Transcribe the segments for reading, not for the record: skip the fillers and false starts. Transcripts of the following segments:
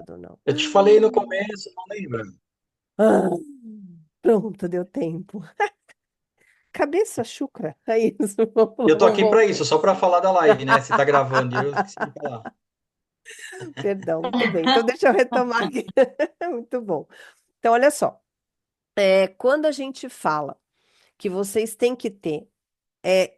ou não? Eu te falei no começo, não lembra? Ah, pronto, deu tempo. Cabeça chucra. É isso. E eu tô aqui Vamos para isso, só para falar da live, né? Se tá gravando, e eu esqueci de falar. Perdão, muito bem. Então, deixa eu retomar aqui. Muito bom. Então, olha só. Quando a gente fala que vocês têm que ter é,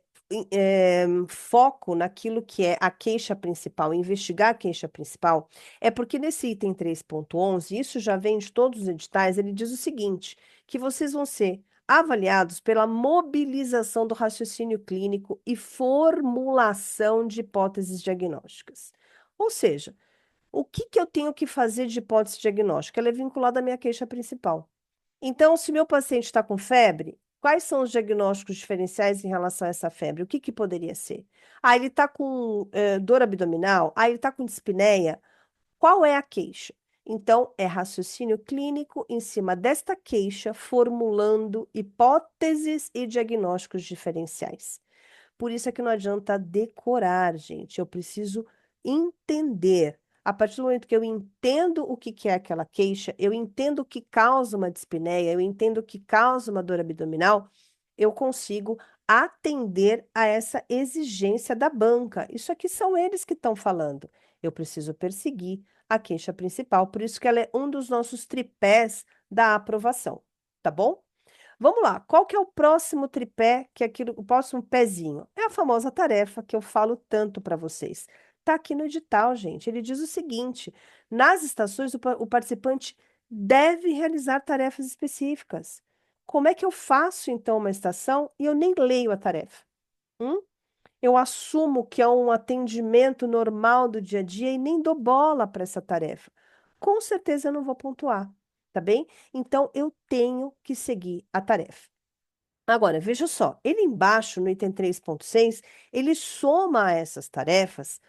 foco naquilo que é a queixa principal, investigar a queixa principal, é porque nesse item 3.11, isso já vem de todos os editais, ele diz o seguinte, que vocês vão ser avaliados pela mobilização do raciocínio clínico e formulação de hipóteses diagnósticas. Ou seja, o que que eu tenho que fazer de hipótese diagnóstica? Ela é vinculada à minha queixa principal. Então, se meu paciente está com febre, quais são os diagnósticos diferenciais em relação a essa febre? O que que poderia ser? Ah, ele está com dor abdominal? Ah, ele está com dispneia? Qual é a queixa? Então, é raciocínio clínico em cima desta queixa, formulando hipóteses e diagnósticos diferenciais. Por isso é que não adianta decorar, gente. Eu preciso entender. A partir do momento que eu entendo o que que é aquela queixa, eu entendo o que causa uma dispneia, eu entendo o que causa uma dor abdominal, eu consigo atender a essa exigência da banca. Isso aqui são eles que estão falando. Eu preciso perseguir a queixa principal, por isso que ela é um dos nossos tripés da aprovação, tá bom? Vamos lá, qual que é o próximo tripé, que é aquilo, o próximo pezinho? É a famosa tarefa que eu falo tanto para vocês. Está aqui no edital, gente. Ele diz o seguinte: nas estações, o participante deve realizar tarefas específicas. Como é que eu faço, então, uma estação e eu nem leio a tarefa? Hum? Eu assumo que é um atendimento normal do dia a dia e nem dou bola para essa tarefa. Com certeza eu não vou pontuar, tá bem? Então eu tenho que seguir a tarefa. Agora, veja só, ele embaixo, no item 3.6, ele soma a essas tarefas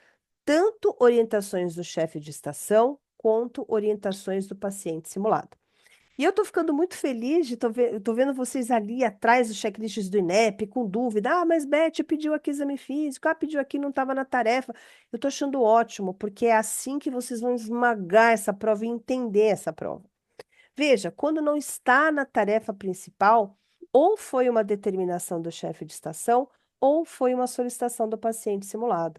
tanto orientações do chefe de estação quanto orientações do paciente simulado. E eu estou ficando muito feliz de tô vendo vocês ali atrás dos checklists do INEP, com dúvida. Ah, mas Beth pediu aqui exame físico, ah, pediu aqui, não estava na tarefa. Eu estou achando ótimo, porque é assim que vocês vão esmagar essa prova e entender essa prova. Veja, quando não está na tarefa principal, ou foi uma determinação do chefe de estação, ou foi uma solicitação do paciente simulado.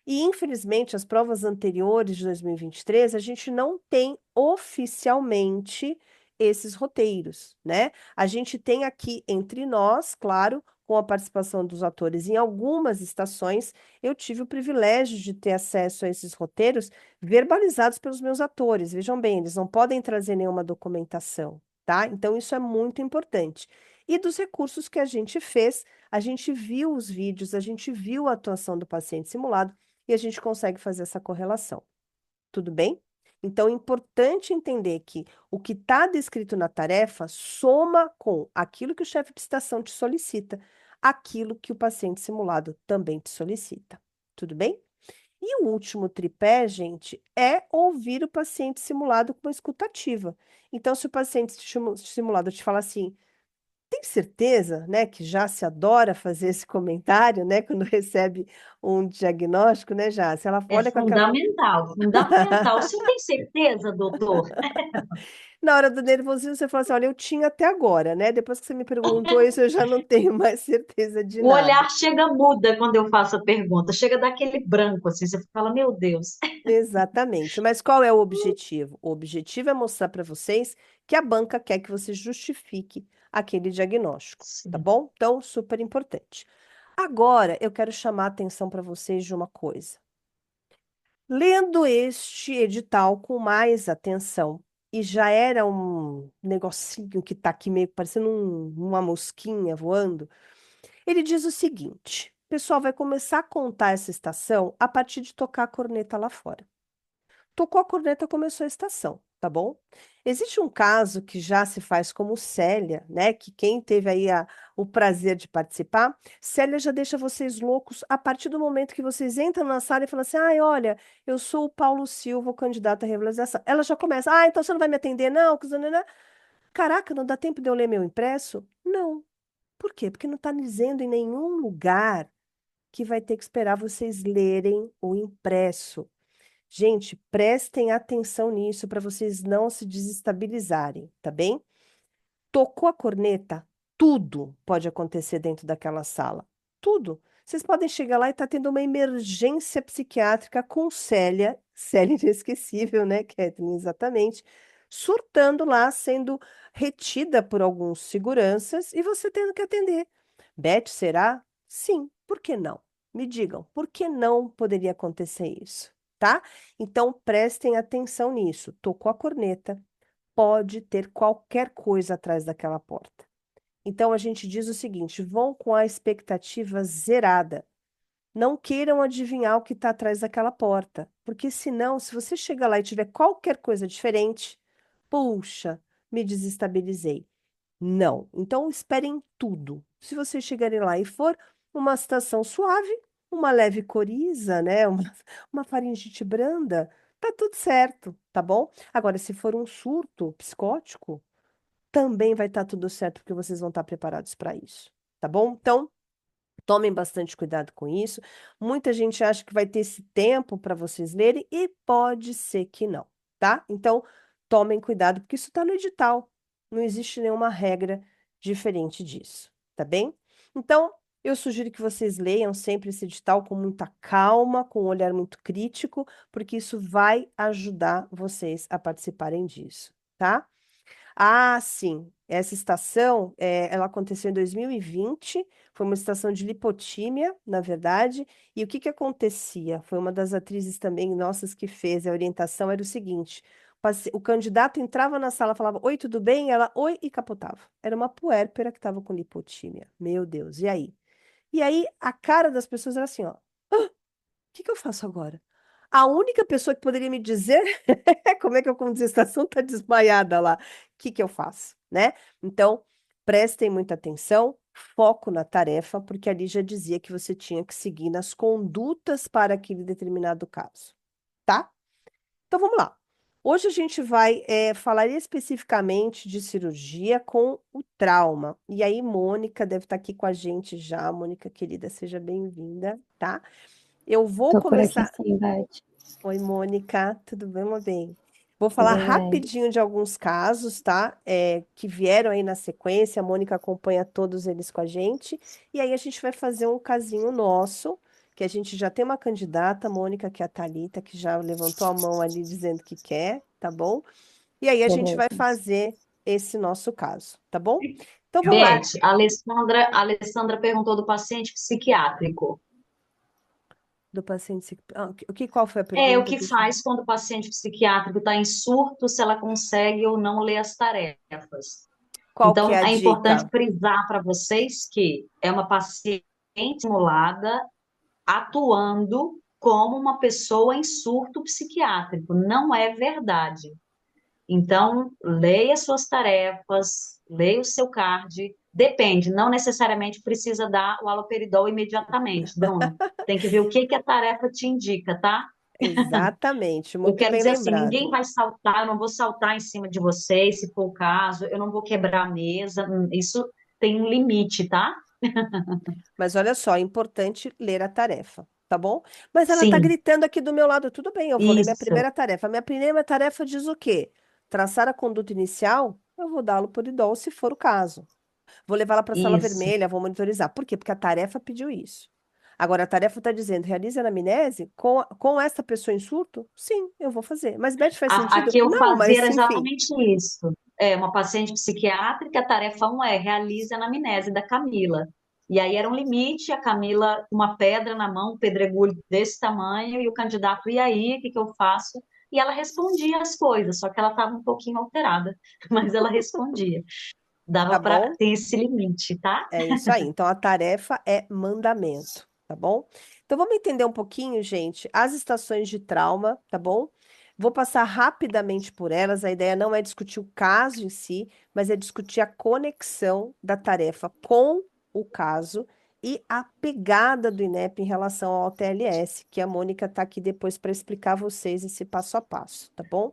E, infelizmente, as provas anteriores de 2023, a gente não tem oficialmente esses roteiros, né? A gente tem aqui entre nós, claro, com a participação dos atores em algumas estações, eu tive o privilégio de ter acesso a esses roteiros verbalizados pelos meus atores. Vejam bem, eles não podem trazer nenhuma documentação, tá? Então, isso é muito importante. E dos recursos que a gente fez, a gente viu os vídeos, a gente viu a atuação do paciente simulado e a gente consegue fazer essa correlação. Tudo bem? Então, é importante entender que o que está descrito na tarefa soma com aquilo que o chefe de estação te solicita, aquilo que o paciente simulado também te solicita. Tudo bem? E o último tripé, gente, é ouvir o paciente simulado com uma escutativa. Então, se o paciente simulado te fala assim, tem certeza, né, que já se adora fazer esse comentário, né, quando recebe um diagnóstico, né, já, se ela É olha com aquela... fundamental, fundamental. O senhor tem certeza, doutor? Na hora do nervosismo, você fala assim, olha, eu tinha até agora, né, depois que você me perguntou isso, eu já não tenho mais certeza de O nada. olhar chega muda quando eu faço a pergunta, chega daquele branco assim, você fala, meu Deus. Exatamente, mas qual é o objetivo? O objetivo é mostrar para vocês que a banca quer que você justifique aquele diagnóstico, tá Sim. bom? Então, super importante. Agora, eu quero chamar a atenção para vocês de uma coisa. Lendo este edital com mais atenção, e já era um negocinho que está aqui meio parecendo uma mosquinha voando, ele diz o seguinte: o pessoal vai começar a contar essa estação a partir de tocar a corneta lá fora. Tocou a corneta, começou a estação, tá bom? Existe um caso que já se faz como Célia, né? Que quem teve aí o prazer de participar, Célia já deixa vocês loucos a partir do momento que vocês entram na sala e falam assim: ai, olha, eu sou o Paulo Silva, o candidato à revalorização. Ela já começa: ah, então você não vai me atender, não? Caraca, não dá tempo de eu ler meu impresso? Não. Por quê? Porque não está dizendo em nenhum lugar que vai ter que esperar vocês lerem o impresso. Gente, prestem atenção nisso para vocês não se desestabilizarem, tá bem? Tocou a corneta, tudo pode acontecer dentro daquela sala. Tudo. Vocês podem chegar lá e tá tendo uma emergência psiquiátrica com Célia, Célia inesquecível, né, Kathleen, exatamente, surtando lá, sendo retida por alguns seguranças e você tendo que atender. Beth, será? Sim, por que não? Me digam, por que não poderia acontecer isso, tá? Então prestem atenção nisso. Tocou a corneta, pode ter qualquer coisa atrás daquela porta. Então a gente diz o seguinte: vão com a expectativa zerada. Não queiram adivinhar o que está atrás daquela porta, porque senão, se você chegar lá e tiver qualquer coisa diferente, puxa, me desestabilizei. Não. Então esperem tudo. Se vocês chegarem lá e for uma situação suave, uma leve coriza, né? Uma faringite branda, tá tudo certo, tá bom? Agora, se for um surto psicótico, também vai estar tudo certo, porque vocês vão estar preparados para isso, tá bom? Então, tomem bastante cuidado com isso. Muita gente acha que vai ter esse tempo para vocês lerem e pode ser que não, tá? Então, tomem cuidado, porque isso está no edital. Não existe nenhuma regra diferente disso, tá bem? Então, eu sugiro que vocês leiam sempre esse edital com muita calma, com um olhar muito crítico, porque isso vai ajudar vocês a participarem disso, tá? Ah, sim. Essa estação, ela aconteceu em 2020, foi uma estação de lipotímia, na verdade. E o que que acontecia? Foi uma das atrizes também nossas que fez a orientação, era o seguinte: o candidato entrava na sala, falava, oi, tudo bem? Ela, oi, e capotava. Era uma puérpera que estava com lipotímia. Meu Deus, e aí? E aí, a cara das pessoas era assim, ó, que eu faço agora? A única pessoa que poderia me dizer como é que eu conduzo a estação está desmaiada lá. O que eu faço, né? Então, prestem muita atenção, foco na tarefa, porque ali já dizia que você tinha que seguir nas condutas para aquele determinado caso, tá? Então, vamos lá. Hoje a gente vai falar especificamente de cirurgia com o trauma. E aí, Mônica deve estar aqui com a gente já. Mônica, querida, seja bem-vinda, tá? Eu vou Tô por aqui começar. sim, Beth. Oi, Mônica, tudo bem, meu bem? Vou falar Tudo bem. rapidinho de alguns casos, tá? Que vieram aí na sequência, a Mônica acompanha todos eles com a gente, e aí a gente vai fazer um casinho nosso, que a gente já tem uma candidata, Mônica, que é a Thalita, que já levantou a mão ali dizendo que quer, tá bom? E aí a gente vai Beleza. fazer esse nosso caso, tá bom? Então vamos lá, Beth, a Alessandra perguntou do paciente psiquiátrico. do paciente. Qual foi a O pergunta? que Deixa eu... faz quando o paciente psiquiátrico está em surto, se ela consegue ou não ler as tarefas. Qual que é Então, a é importante dica? frisar para vocês que é uma paciente simulada atuando como uma pessoa em surto psiquiátrico. Não é verdade. Então, leia suas tarefas, leia o seu card. Depende, não necessariamente precisa dar o haloperidol imediatamente, Bruno. Tem que ver o que que a tarefa te indica, tá? Exatamente, Eu muito quero bem dizer assim, ninguém lembrado. vai saltar, eu não vou saltar em cima de vocês, se for o caso, eu não vou quebrar a mesa, isso tem um limite, tá? Mas olha só, é importante ler a tarefa, tá bom? Mas ela tá Sim, gritando aqui do meu lado, tudo bem, eu vou ler minha isso. primeira tarefa. Minha primeira tarefa diz o quê? Traçar a conduta inicial, eu vou dá-lo por idol, se for o caso. Vou levá-la para a sala Isso. vermelha, vou monitorizar. Por quê? Porque a tarefa pediu isso. Agora, a tarefa está dizendo, realize a anamnese com essa pessoa em surto? Sim, eu vou fazer. Mas, Beth, faz A sentido? que eu Não, fazia mas era enfim. exatamente isso. É uma paciente psiquiátrica, a tarefa 1 é realize a anamnese da Camila. E aí era um limite, a Camila, uma pedra na mão, um pedregulho desse tamanho, e o candidato, e aí, o que que eu faço? E ela respondia as coisas, só que ela estava um pouquinho alterada, mas ela respondia. Tá Dava para bom? ter esse limite, tá? É isso aí. Então, a tarefa é mandamento, tá bom? Então, vamos entender um pouquinho, gente, as estações de trauma, tá bom? Vou passar rapidamente por elas. A ideia não é discutir o caso em si, mas é discutir a conexão da tarefa com o caso e a pegada do INEP em relação ao TLS, que a Mônica está aqui depois para explicar a vocês esse passo a passo, tá bom?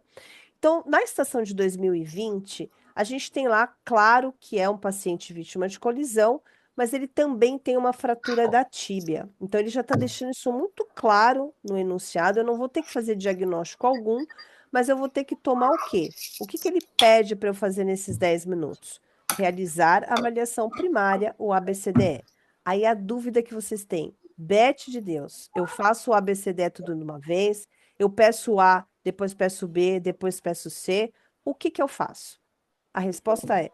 Então, na estação de 2020, a gente tem lá, claro que é um paciente vítima de colisão, mas ele também tem uma fratura da tíbia. Então, ele já está deixando isso muito claro no enunciado. Eu não vou ter que fazer diagnóstico algum, mas eu vou ter que tomar o quê? O que que ele pede para eu fazer nesses 10 minutos? Realizar a avaliação primária, o ABCDE. Aí a dúvida que vocês têm, Beth de Deus, eu faço o ABCDE tudo de uma vez, eu peço A, depois peço B, depois peço C, o que que eu faço? A resposta é: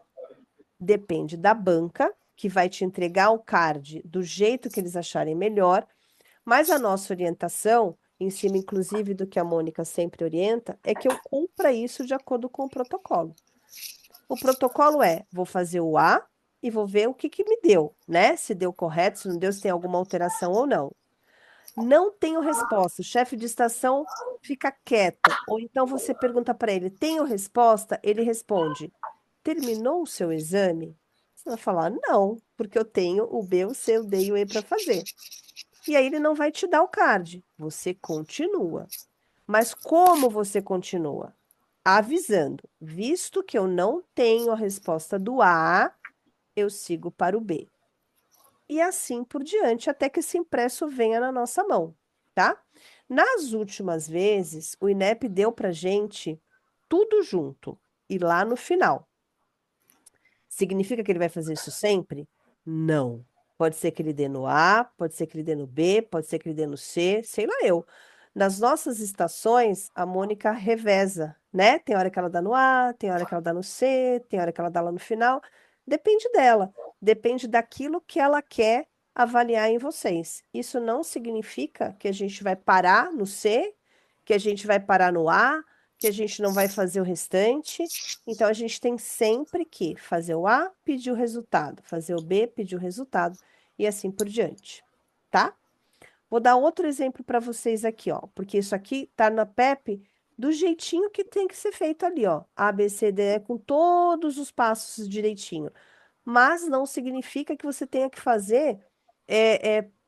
depende da banca, que vai te entregar o card do jeito que eles acharem melhor, mas a nossa orientação, em cima inclusive do que a Mônica sempre orienta, é que eu cumpra isso de acordo com o protocolo. O protocolo é: vou fazer o A e vou ver o que que me deu, né? Se deu correto, se não deu, se tem alguma alteração ou não. Não tenho resposta. O chefe de estação fica quieto. Ou então você pergunta para ele: tenho resposta? Ele responde: terminou o seu exame? Você vai falar: não, porque eu tenho o B, o C, o D e o E para fazer. E aí ele não vai te dar o card. Você continua. Mas como você continua? Avisando: visto que eu não tenho a resposta do A, eu sigo para o B. E assim por diante, até que esse impresso venha na nossa mão, tá? Nas últimas vezes, o INEP deu para gente tudo junto e lá no final. Significa que ele vai fazer isso sempre? Não. Pode ser que ele dê no A, pode ser que ele dê no B, pode ser que ele dê no C, sei lá eu. Nas nossas estações, a Mônica reveza, né? Tem hora que ela dá no A, tem hora que ela dá no C, tem hora que ela dá lá no final. Depende dela, depende daquilo que ela quer avaliar em vocês. Isso não significa que a gente vai parar no C, que a gente vai parar no A, que a gente não vai fazer o restante. Então, a gente tem sempre que fazer o A, pedir o resultado, fazer o B, pedir o resultado, e assim por diante, tá? Vou dar outro exemplo para vocês aqui, ó, porque isso aqui tá na PEP do jeitinho que tem que ser feito ali, ó. A, B, C, D, E, com todos os passos direitinho. Mas não significa que você tenha que fazer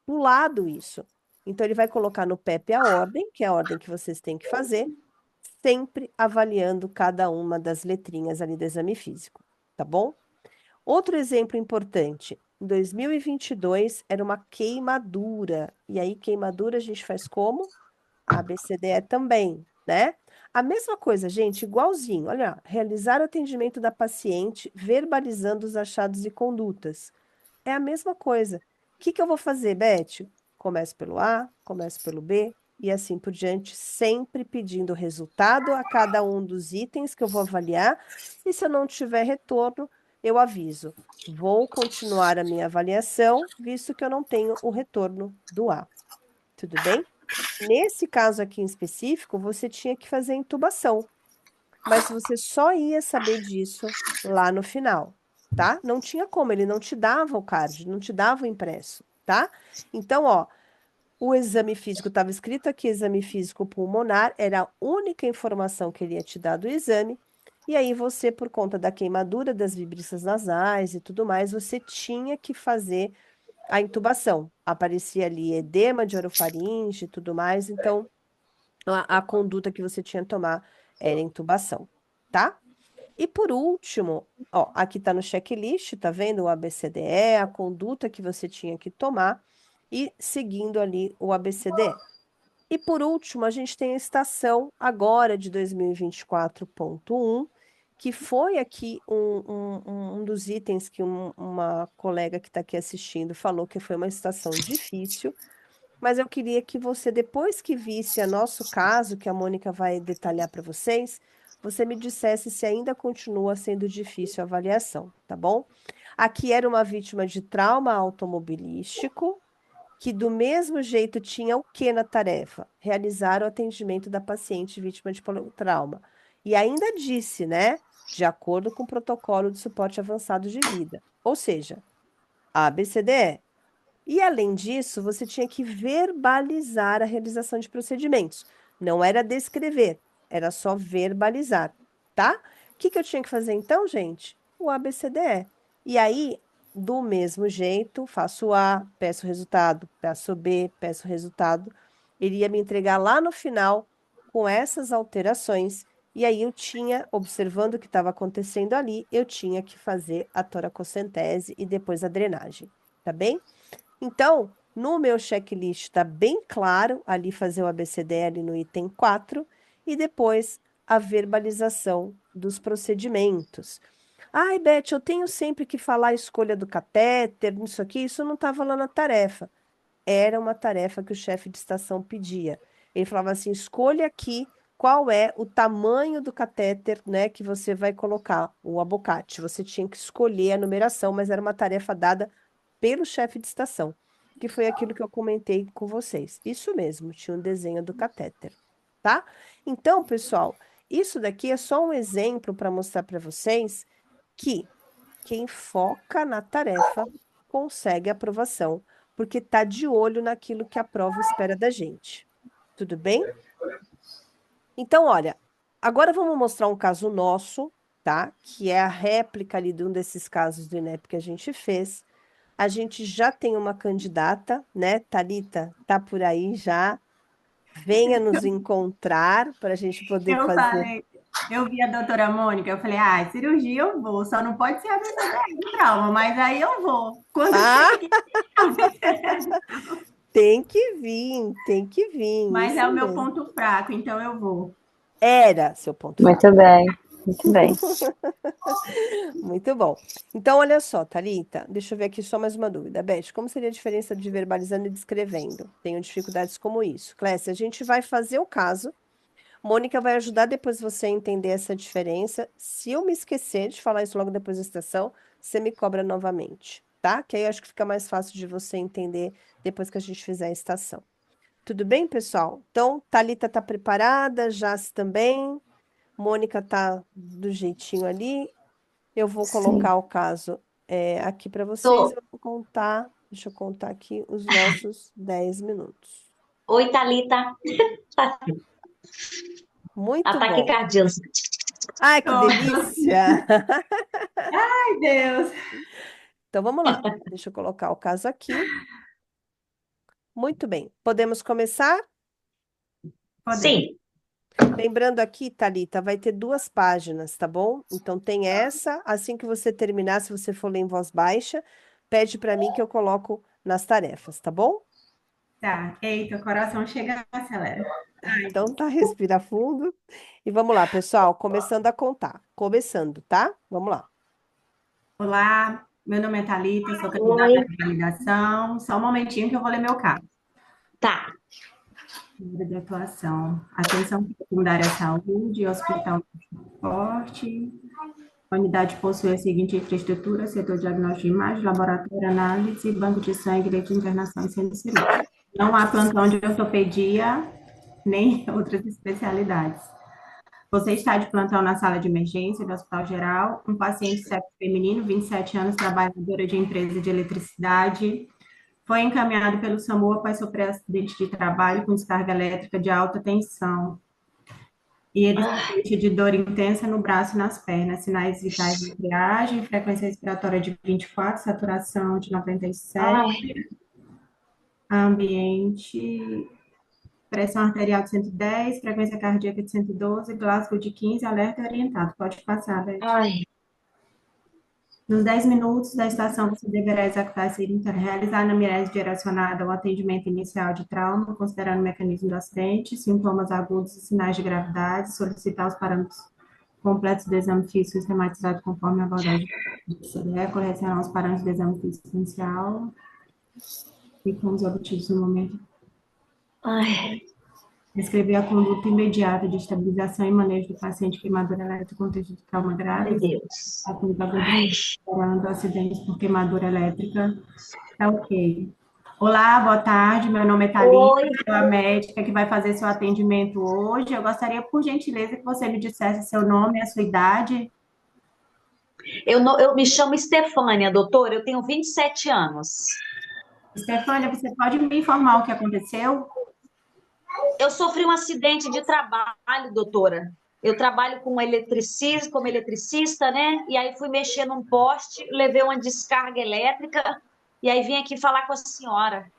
pulado isso. Então, ele vai colocar no PEP a ordem, que é a ordem que vocês têm que fazer, sempre avaliando cada uma das letrinhas ali do exame físico, tá bom? Outro exemplo importante, em 2022 era uma queimadura, e aí queimadura a gente faz como? ABCDE também, né? A mesma coisa, gente, igualzinho, olha, realizar o atendimento da paciente, verbalizando os achados e condutas. É a mesma coisa. O que que eu vou fazer, Beth? Começo pelo A, começo pelo B e assim por diante, sempre pedindo resultado a cada um dos itens que eu vou avaliar. E se eu não tiver retorno, eu aviso. Vou continuar a minha avaliação, visto que eu não tenho o retorno do A. Tudo bem? Nesse caso aqui em específico, você tinha que fazer intubação, mas você só ia saber disso lá no final, tá? Não tinha como, ele não te dava o card, não te dava o impresso, tá? Então, ó, o exame físico estava escrito aqui, exame físico pulmonar, era a única informação que ele ia te dar do exame, e aí você, por conta da queimadura das vibriças nasais e tudo mais, você tinha que fazer a intubação. Aparecia ali edema de orofaringe e tudo mais, então a conduta que você tinha que tomar era intubação, tá? E por último, ó, aqui está no checklist, tá vendo o ABCDE, a conduta que você tinha que tomar e seguindo ali o ABCDE. E por último, a gente tem a estação agora de 2024.1, que foi aqui um dos itens que uma colega que está aqui assistindo falou que foi uma estação difícil, mas eu queria que você, depois que visse o nosso caso, que a Mônica vai detalhar para vocês, você me dissesse se ainda continua sendo difícil a avaliação, tá bom? Aqui era uma vítima de trauma automobilístico, que do mesmo jeito tinha o que na tarefa? Realizar o atendimento da paciente vítima de trauma. E ainda disse, né? De acordo com o protocolo de suporte avançado de vida. Ou seja, ABCDE. E além disso, você tinha que verbalizar a realização de procedimentos. Não era descrever, era só verbalizar, tá? O que que eu tinha que fazer então, gente? O ABCDE. E aí, do mesmo jeito, faço A, peço resultado, peço B, peço resultado. Ele ia me entregar lá no final com essas alterações. E aí eu tinha, observando o que estava acontecendo ali, eu tinha que fazer a toracocentese e depois a drenagem. tá bem? Então, no meu checklist está bem claro ali fazer o ABCDL no item 4 e depois a verbalização dos procedimentos. Ai, Beth, eu tenho sempre que falar a escolha do catéter, isso aqui, isso não estava lá na tarefa. Era uma tarefa que o chefe de estação pedia. Ele falava assim: escolha aqui qual é o tamanho do catéter, né, que você vai colocar, o abocate. Você tinha que escolher a numeração, mas era uma tarefa dada pelo chefe de estação, que foi aquilo que eu comentei com vocês. Isso mesmo, tinha um desenho do catéter, tá? Então, pessoal, isso daqui é só um exemplo para mostrar para vocês que quem foca na tarefa consegue aprovação, porque está de olho naquilo que a prova espera da gente. Tudo bem? Então, olha, agora vamos mostrar um caso nosso, tá? Que é a réplica ali de um desses casos do INEP que a gente fez. A gente já tem uma candidata, né? Thalita, tá por aí já. Venha nos encontrar para a gente poder Eu fazer. falei, eu vi a doutora Mônica, eu falei, cirurgia eu vou, só não pode ser a BCD de trauma, mas aí eu vou. Quando Ah, cheguei a BCD, tem que vir, tem que vir, mas é isso o meu mesmo. ponto fraco, então eu vou. Era seu ponto fraco. Muito bem, muito bem. Muito bom. Então, olha só, Thalita, deixa eu ver aqui só mais uma dúvida. Beth, como seria a diferença de verbalizando e descrevendo? Tenho dificuldades como isso. Clécia, a gente vai fazer o caso. Mônica vai ajudar depois você a entender essa diferença. Se eu me esquecer de falar isso logo depois da estação, você me cobra novamente, tá? Que aí eu acho que fica mais fácil de você entender depois que a gente fizer a estação. Tudo bem, pessoal? Então, Thalita está preparada, Jace também. Mônica tá do jeitinho ali. Eu vou Sim. colocar o caso aqui para vocês. Eu vou contar, deixa eu contar aqui os nossos 10 minutos. Oi, Thalita. Muito Ataque bom. cardíaco. Ai, que Oh, delícia! ai, Deus. Então vamos lá. Deixa eu colocar o caso aqui. Muito bem. Podemos começar? Podemos. Sim. Lembrando aqui, Thalita, vai ter 2 páginas, tá bom? Então tem essa. Assim que você terminar, se você for ler em voz baixa, pede para mim que eu coloco nas tarefas, tá bom? Tá, eita, o coração chega e acelera. Então tá, respira fundo. E vamos lá, pessoal, começando a contar. Começando, tá? Vamos lá. Olá, meu nome é Thalita, sou candidata Oi. à validação. Só um momentinho que eu vou ler meu caso. Tá. Área de atuação, atenção secundária à saúde, hospital de transporte. A unidade possui a seguinte infraestrutura: setor diagnóstico de imagem, laboratório, análise, banco de sangue, leite de internação e centro cirúrgico. Não há plantão de ortopedia, nem outras especialidades. Você está de plantão na sala de emergência do Hospital Geral, um paciente sexo feminino, 27 anos, trabalhadora de empresa de eletricidade, foi encaminhado pelo SAMU após sofrer acidente de trabalho com descarga elétrica de alta tensão. E ele sente de dor intensa no braço e nas pernas, sinais vitais de triagem, frequência respiratória de 24, saturação de 97, ambiente, pressão arterial de 110, frequência cardíaca de 112, Glasgow de 15, alerta orientado. Pode passar, Beth. Ai. Nos 10 minutos da estação, você deverá executar a seguinte: realizar a anamnese direcionada ao atendimento inicial de trauma, considerando o mecanismo do acidente, sintomas agudos e sinais de gravidade, solicitar os parâmetros completos do exame físico sistematizado conforme a abordagem do CDE, correcionar os parâmetros do exame físico inicial e com os obtidos no momento. Ai. Descrever a conduta imediata de estabilização e manejo do paciente queimadura elétrica no contexto de trauma Ai, grave, Deus. Ai. Acidentes por queimadura elétrica. Tá ok. Olá, boa tarde. Meu nome é Thalita, Oi. sou a médica que vai fazer seu atendimento hoje. Eu gostaria, por gentileza, que você me dissesse seu nome e a sua idade. Eu me chamo Estefânia, doutora. Eu tenho 27 anos. Estefânia, você pode me informar o que aconteceu? Eu sofri um acidente de trabalho, doutora. Eu trabalho como eletricista, né? E aí fui mexer num poste, levei uma descarga elétrica e aí vim aqui falar com a senhora.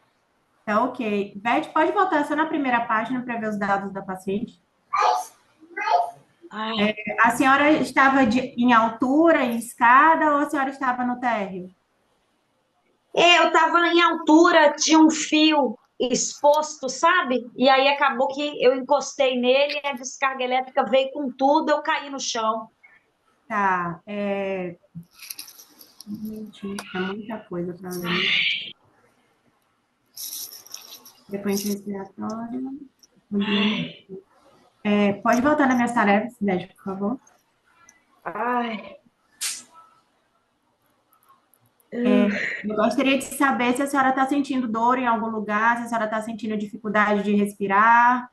Tá ok. Beth, pode voltar só na primeira página para ver os dados da paciente? Ai. A senhora estava em altura, em escada, ou a senhora estava no térreo? Eu estava em altura, tinha um fio exposto, sabe? E aí acabou que eu encostei nele, a descarga elétrica veio com tudo, eu caí no chão. Tá, um minutinho, é muita coisa para ler. Frequência respiratória. Pode voltar nas minhas tarefas, Cidade, por favor. Ai, Eu gostaria de saber se a senhora está sentindo dor em algum lugar, se a senhora está sentindo dificuldade de respirar.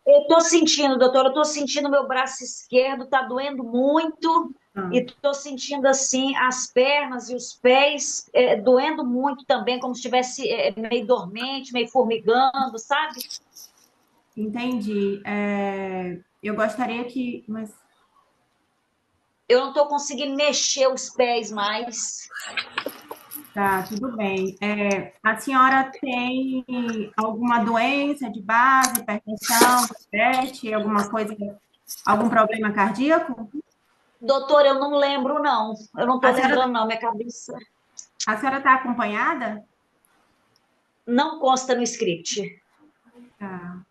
eu tô sentindo, doutora, eu tô sentindo meu braço esquerdo, tá doendo muito, Ah, e tô sentindo assim as pernas e os pés doendo muito também, como se estivesse meio dormente, meio formigando, sabe? entendi. Eu gostaria que. Mas Eu não tô conseguindo mexer os pés mais. tá, tudo bem. A senhora tem alguma doença de base, hipertensão, diabetes, alguma coisa, algum problema cardíaco? Doutora, eu não lembro, não. Eu não tô A senhora lembrando, não. Minha cabeça a senhora está acompanhada? não consta no script. Tá.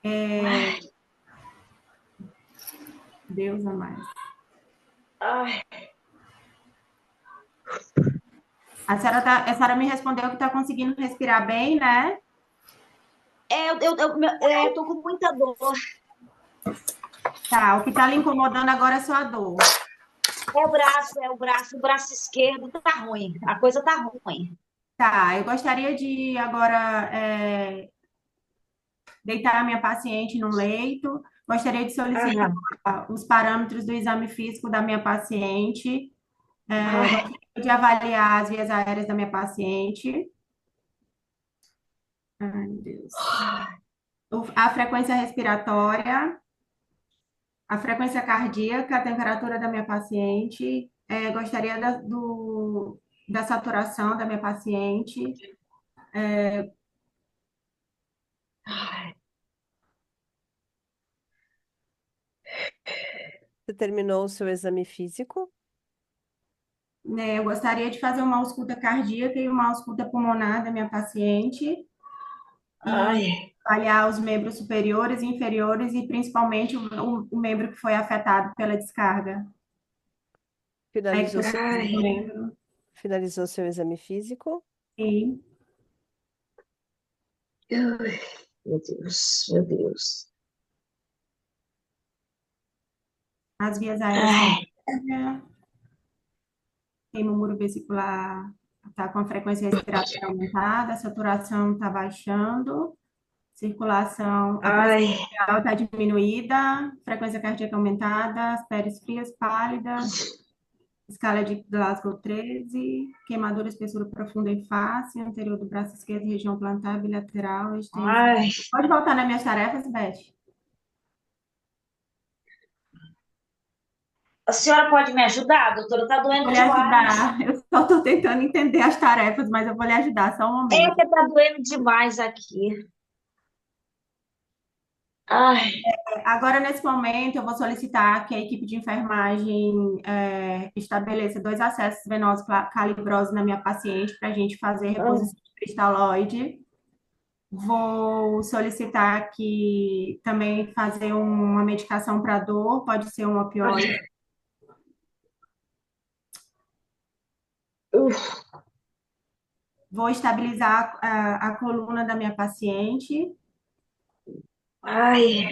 Ai, Deus a mais. ai. A senhora me respondeu que está conseguindo respirar bem, né? Eu tô com muita dor. Tá, o que está lhe incomodando agora é só a dor. O braço esquerdo tá ruim. A coisa tá ruim. Tá, eu gostaria de agora deitar a minha paciente no leito. Gostaria de solicitar Ah, os parâmetros do exame físico da minha paciente. ai, Gostaria de avaliar as vias aéreas da minha paciente. Ai, meu Deus. A frequência respiratória, a frequência cardíaca, a temperatura da minha paciente. Gostaria da saturação da minha paciente. ai. Você terminou o seu exame físico? Né? Eu gostaria de fazer uma ausculta cardíaca e uma ausculta pulmonar da minha paciente e Ai. avaliar os membros superiores e inferiores e principalmente o membro que foi afetado pela descarga. A Finalizou seu ectopia do Ai. membro. Finalizou seu exame físico? Sim. Ai, meu Deus, meu Deus. As vias aéreas estão Ai, tem o muro vesicular está com a frequência respiratória aumentada, a saturação está baixando, circulação, a pressão ai, arterial está diminuída, frequência cardíaca aumentada, as peles frias, pálidas, escala de Glasgow 13, queimadura, espessura profunda em face, anterior do braço esquerdo, região plantar, bilateral, extensa. ai. Pode voltar nas minhas tarefas, Beth? A senhora pode me ajudar, doutora? Tá Eu vou doendo lhe demais. ajudar. Eu só estou tentando entender as tarefas, mas eu vou lhe ajudar, só um momento. Que tá doendo demais aqui. Ai, Agora, nesse momento, eu vou solicitar que a equipe de enfermagem estabeleça 2 acessos venosos calibrosos na minha paciente para a gente fazer reposição de cristalóide. Vou solicitar que também fazer uma medicação para dor, pode ser um opioide. uf, Vou estabilizar a coluna da minha paciente. ai,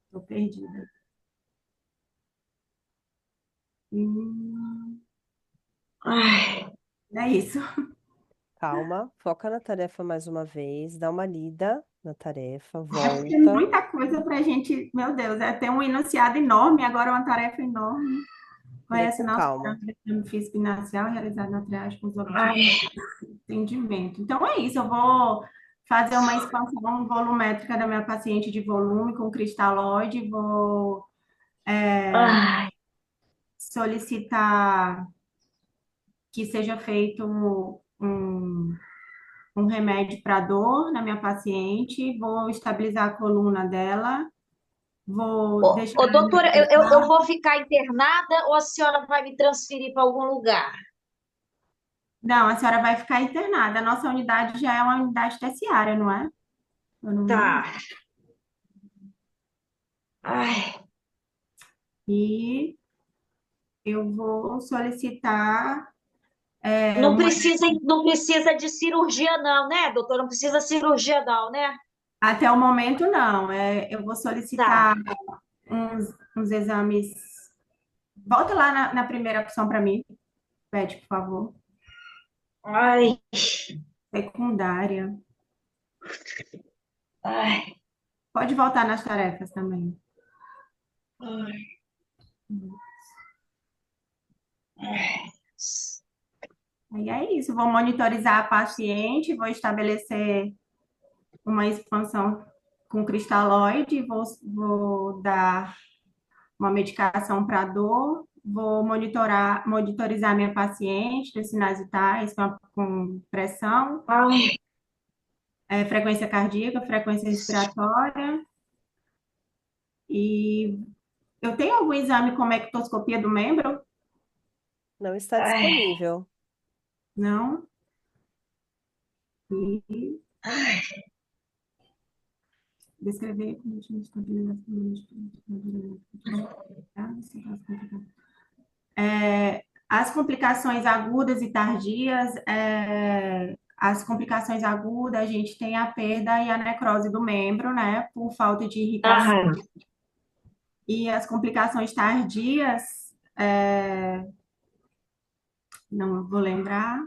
Estou perdida. Hum, ai. é isso. Calma, foca na tarefa mais uma vez, dá uma lida na tarefa, É porque é volta, muita coisa para a gente. Meu Deus, ter um enunciado enorme, agora uma tarefa enorme. lê Conhece com nosso calma. programa de exame físico inicial realizado na triagem com os objetivos Ai, de entendimento. Então, é isso. Eu vou fazer uma expansão volumétrica da minha paciente de volume com cristalóide. Vou ai, solicitar que seja feito um remédio para dor na minha paciente. Vou estabilizar a coluna dela. Vou deixar Ô, ela doutora, eu descansar. vou ficar internada ou a senhora vai me transferir para algum lugar? Não, a senhora vai ficar internada. A nossa unidade já é uma unidade terciária, não é? Eu não me engano. Tá. Ai, E eu vou solicitar não uma. precisa, não precisa de cirurgia, não, né, doutora? Não precisa cirurgia, não, né? Até o momento, não. Eu vou Tá. solicitar uns exames. Volta lá na primeira opção para mim, pede, por favor. Ai, Secundária. ai, Pode voltar nas tarefas também. ai, ai. Aí é isso. Vou monitorizar a paciente, vou estabelecer uma expansão com cristalóide, vou dar uma medicação para dor, vou monitorizar minha paciente dos sinais vitais com pressão, Ai, frequência cardíaca, frequência respiratória. E eu tenho algum exame com ectoscopia do membro? Não está ai, disponível. Não. E descrever condições de estabilização. As complicações agudas e tardias, as complicações agudas, a gente tem a perda e a necrose do membro, né, por falta de irrigação. ai. E as complicações tardias, não vou lembrar.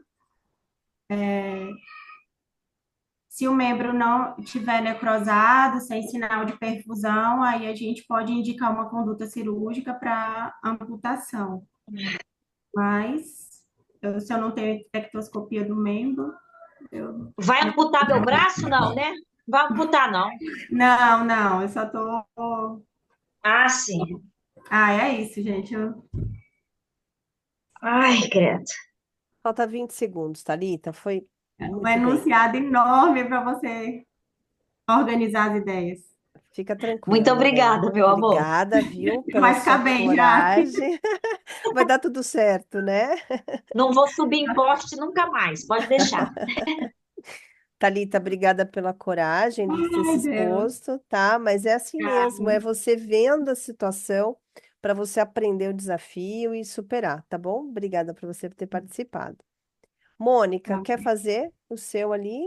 Se o membro não tiver necrosado, sem sinal de perfusão, aí a gente pode indicar uma conduta cirúrgica para amputação. Mas, se eu não tenho ectoscopia do membro, eu Vai amputar meu braço? Não, né? Vai amputar, não. não, não, eu só tô. Ah, sim. Ah, é isso, gente. Ai, credo. Falta 20 segundos, Thalita. Foi Um muito bem. enunciado enorme para você organizar as ideias. Fica tranquila, Muito minha bem. obrigada, meu amor. Obrigada, viu, pela Vai ficar sua bem já. coragem. Vai dar tudo certo, né? Não vou subir em poste nunca mais, pode deixar. Thalita, obrigada pela coragem de ter se Ai, Deus. exposto, tá? Mas é assim mesmo, é você vendo a situação para você aprender o desafio e superar, tá bom? Obrigada por você ter participado. Mônica, quer fazer o seu ali?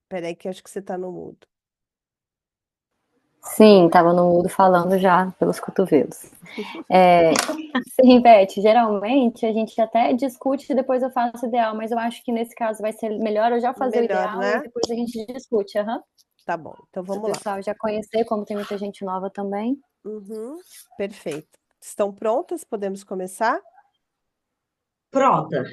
Peraí, que eu acho que você está no mudo. Sim, estava no mudo falando já pelos cotovelos. Sim, Beth, geralmente a gente até discute e depois eu faço o ideal, mas eu acho que nesse caso vai ser melhor eu já fazer o Melhor, ideal e né? depois a gente discute, aham. Tá bom, então Para o vamos lá. pessoal já conhecer, como tem muita gente nova também. Uhum, perfeito. Estão prontas? Podemos começar? Pronta.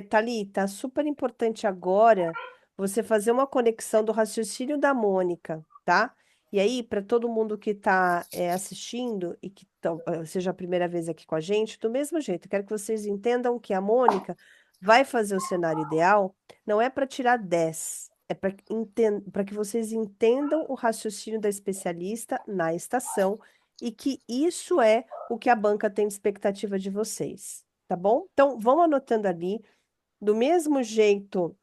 Thalita, super importante agora você fazer uma conexão do raciocínio da Mônica, tá? E aí, para todo mundo que está assistindo e que seja a primeira vez aqui com a gente, do mesmo jeito, eu quero que vocês entendam que a Mônica vai fazer o cenário ideal, não é para tirar 10, é para que vocês entendam o raciocínio da especialista na estação e que isso é o que a banca tem de expectativa de vocês. Tá bom? Então, vão anotando ali, do mesmo jeito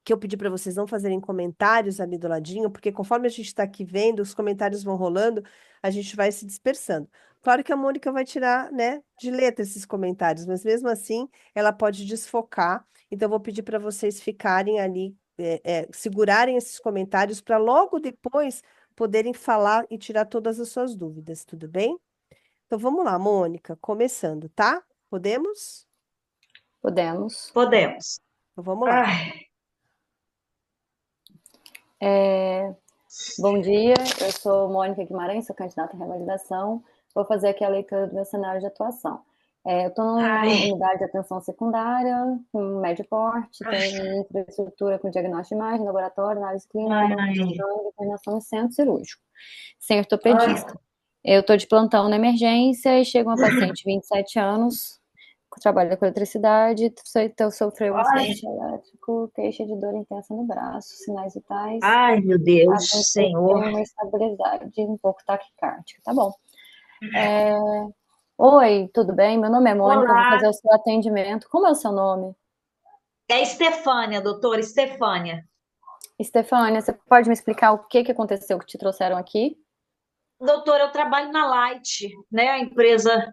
que eu pedi para vocês não fazerem comentários ali do ladinho, porque conforme a gente está aqui vendo, os comentários vão rolando, a gente vai se dispersando. Claro que a Mônica vai tirar, né, de letra esses comentários, mas mesmo assim, ela pode desfocar. Então, eu vou pedir para vocês ficarem ali, segurarem esses comentários para logo depois poderem falar e tirar todas as suas dúvidas, tudo bem? Então, vamos lá, Mônica, começando, tá? Podemos? Podemos. Podemos. Então, vamos lá. Ai, Bom dia, eu sou Mônica Guimarães, sou candidata à revalidação. Vou fazer aqui a leitura do meu cenário de atuação. Eu estou numa ai, unidade de atenção secundária, com médio porte, tem infraestrutura com diagnóstico de imagem, laboratório, análise clínica, banco de ai, sangue, internação e centro cirúrgico, sem ai. ortopedista. Eu estou de plantão na emergência e chega uma paciente de 27 anos, trabalha com eletricidade, você sofreu um Ai, acidente elétrico, queixa de dor intensa no braço, sinais vitais, ai, meu a Deus, tensão Senhor. tem uma estabilidade um pouco taquicárdica, tá bom. Oi, tudo bem? Meu nome é Mônica, eu vou Olá, fazer o seu atendimento. Como é o seu nome? é Estefânia, doutora Estefânia. Estefânia, você pode me explicar o que aconteceu que te trouxeram aqui? Doutora, eu trabalho na Light, né? A empresa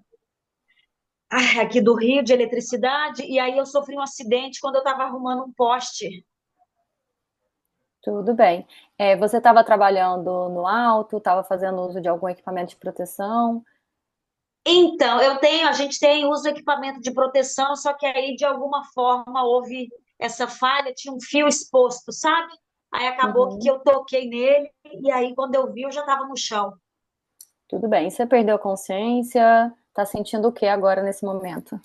aqui do Rio de eletricidade, e aí eu sofri um acidente quando eu estava arrumando um poste. Tudo bem. Você estava trabalhando no alto, estava fazendo uso de algum equipamento de proteção? Então, a gente tem uso do equipamento de proteção, só que aí de alguma forma houve essa falha, tinha um fio exposto, sabe? Aí acabou que Uhum, eu toquei nele, e aí quando eu vi, eu já estava no chão. tudo bem. Você perdeu a consciência? Está sentindo o que agora nesse momento?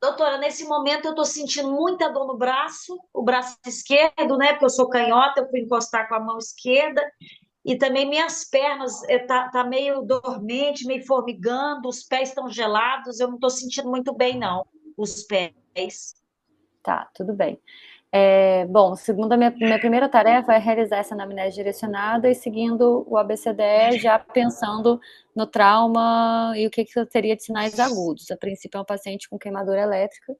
Doutora, nesse momento eu estou sentindo muita dor no braço, o braço esquerdo, né? Porque eu sou canhota, eu fui encostar com a mão esquerda, e também minhas pernas tá meio dormente, meio formigando, os pés estão gelados, eu não estou sentindo muito bem, não, os pés. Tá, tudo bem. Bom, segundo a minha primeira tarefa é realizar essa anamnese direcionada e seguindo o ABCDE, já pensando no trauma e o que eu teria de sinais agudos. A princípio é um paciente com queimadura elétrica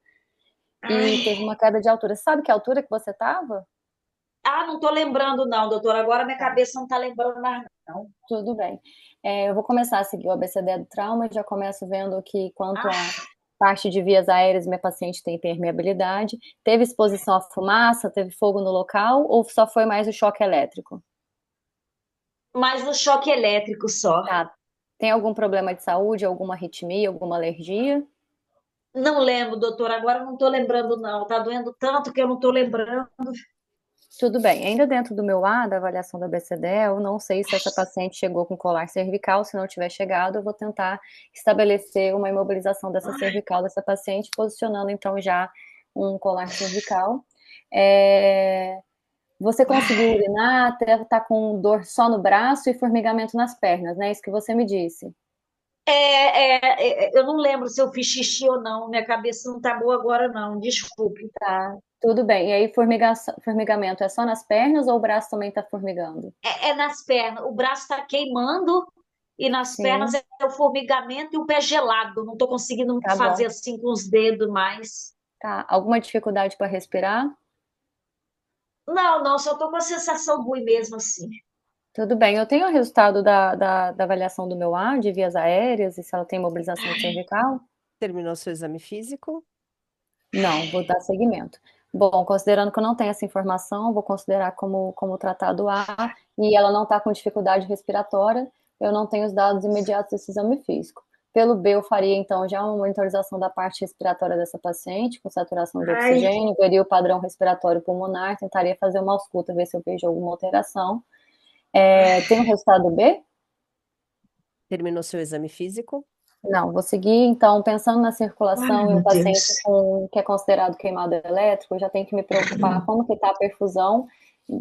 e Ai, teve uma queda de altura. Você sabe que altura que você estava? não estou lembrando, não, doutora. Agora minha Tá, cabeça não está lembrando mais, não. tudo bem. Eu vou começar a seguir o ABCDE do trauma, já começo vendo que quanto à Ah, parte de vias aéreas, minha paciente tem permeabilidade. Teve exposição à fumaça, teve fogo no local ou só foi mais o choque elétrico? mas o choque elétrico só. Tá. Tem algum problema de saúde, alguma arritmia, alguma alergia? Não lembro, doutora. Agora não estou lembrando, não. Tá doendo tanto que eu não estou lembrando. Tudo bem. Ainda dentro do meu A, da avaliação da BCD, eu não sei se essa paciente chegou com colar cervical. Se não tiver chegado, eu vou tentar estabelecer uma imobilização dessa cervical dessa paciente, posicionando então já um colar cervical. É, Você conseguiu urinar, até tá com dor só no braço e formigamento nas pernas, né? Isso que você me disse. Eu não lembro se eu fiz xixi ou não. Minha cabeça não está boa agora, não. Desculpe. Tá, tudo bem. E aí, formigamento é só nas pernas ou o braço também tá formigando? É nas pernas. O braço está queimando e nas pernas Sim, é o formigamento e o pé gelado. Não estou conseguindo tá fazer bom. assim com os dedos mais. Tá. Alguma dificuldade para respirar? Não, não, só estou com a sensação ruim mesmo assim. Tudo bem. Eu tenho o resultado da avaliação do meu ar, de vias aéreas, e se ela tem mobilização cervical? Terminou seu exame físico? Não, vou dar seguimento. Bom, considerando que eu não tenho essa informação, vou considerar como tratado A e ela não está com dificuldade respiratória, eu não tenho os dados imediatos desse exame físico. Pelo B, eu faria então já uma monitorização da parte respiratória dessa paciente, com saturação de Ai, oxigênio, veria o padrão respiratório pulmonar, tentaria fazer uma ausculta, ver se eu vejo alguma alteração. Tem o resultado B? Terminou seu exame físico? Não, vou seguir, então, pensando na ai, circulação e o meu paciente Deus. que é considerado queimado elétrico, eu já tenho que me preocupar como que está a perfusão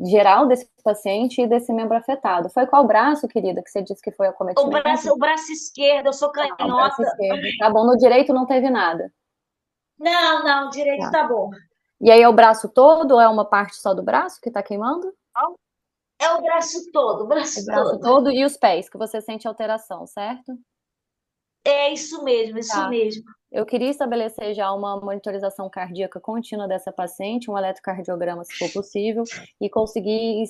geral desse paciente e desse membro afetado. Foi qual braço, querida, que você disse que foi acometimento? O braço esquerdo, eu sou Ah, o braço canhota. esquerdo. Tá bom, no direito não teve nada. Não, não, direito Tá. tá bom. E aí é o braço todo ou é uma parte só do braço que está queimando? É o braço todo, o O braço braço todo. todo e os pés, que você sente alteração, certo? É isso mesmo, isso Tá. mesmo. Eu queria estabelecer já uma monitorização cardíaca contínua dessa paciente, um eletrocardiograma, se for possível, e conseguir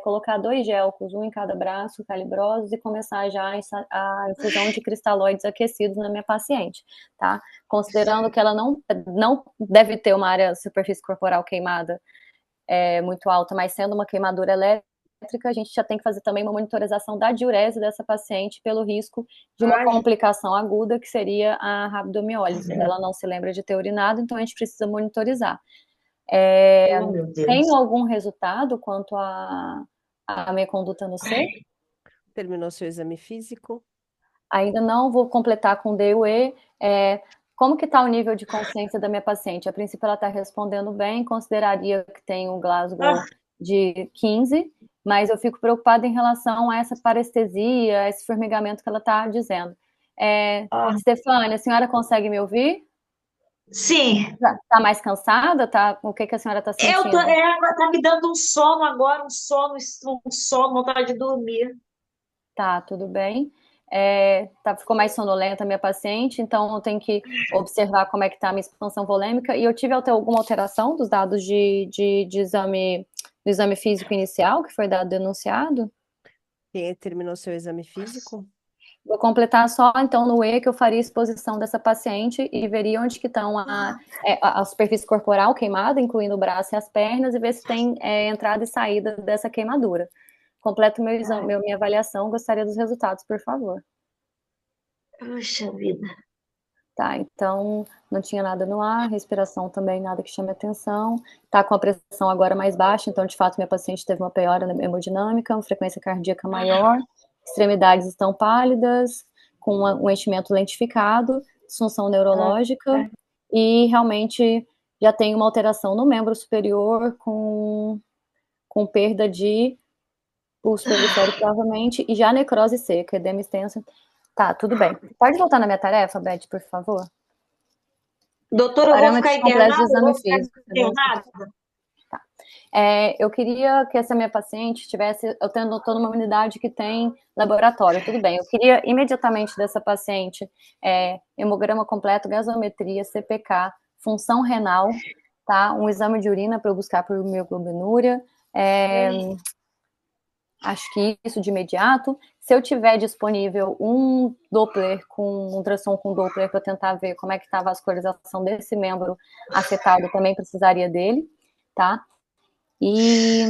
colocar 2 gelcos, um em cada braço, calibrosos, e começar já a infusão de cristalóides aquecidos na minha paciente, tá? Considerando que ela não deve ter uma área superfície corporal queimada muito alta, mas sendo uma queimadura elétrica, a gente já tem que fazer também uma monitorização da diurese dessa paciente pelo risco de uma Ai, complicação aguda, que seria a rabdomiólise. Ela não se lembra de ter urinado, então a gente precisa monitorizar. oh, meu Tem Deus. algum resultado quanto à minha conduta no C? Terminou seu exame físico? Ainda não, vou completar com D e o E. Como que está o nível de consciência da minha paciente? A princípio ela está respondendo bem, consideraria que tem um Glasgow Ah, de 15, mas eu fico preocupada em relação a essa parestesia, a esse formigamento que ela está dizendo. ah, Stefânia, a senhora consegue me ouvir? Sim, Tá mais cansada? Tá? O que que a senhora está sentindo? tá me dando um sono agora, um sono, vontade de dormir. Tá, tudo bem. Ficou mais sonolenta a minha paciente, então eu tenho que observar como é que está a minha expansão volêmica. E eu tive até alguma alteração dos dados de exame, do exame físico inicial, que foi dado denunciado? Quem terminou seu exame físico? Vou completar só, então, no E que eu faria exposição dessa paciente e veria onde que estão a superfície corporal queimada, incluindo o braço e as pernas, e ver se tem entrada e saída dessa queimadura. Completo meu exame, minha avaliação, gostaria dos resultados, por favor. Puxa vida. Tá, então não tinha nada no ar, respiração também nada que chame atenção. Tá com a pressão agora mais baixa, então de fato minha paciente teve uma piora na hemodinâmica, uma frequência cardíaca maior, extremidades estão pálidas, com um enchimento lentificado, disfunção neurológica e realmente já tem uma alteração no membro superior com perda de pulso periférico provavelmente e já necrose seca, edema extenso. Tá, tudo bem. Pode voltar na minha tarefa, Beth, por favor? Doutora, eu vou ficar Parâmetros completos do internada? Eu exame vou ficar físico. internada? Eu queria que essa minha paciente tivesse, eu estou numa unidade que tem laboratório, tudo bem. Eu queria imediatamente dessa paciente hemograma completo, gasometria, CPK, função renal, tá? Um exame de urina para eu buscar por mioglobinuria. Acho que isso de imediato. Se eu tiver disponível um Doppler com um ultrassom com Doppler para tentar ver como é que está a vascularização desse membro afetado, também precisaria dele, tá? E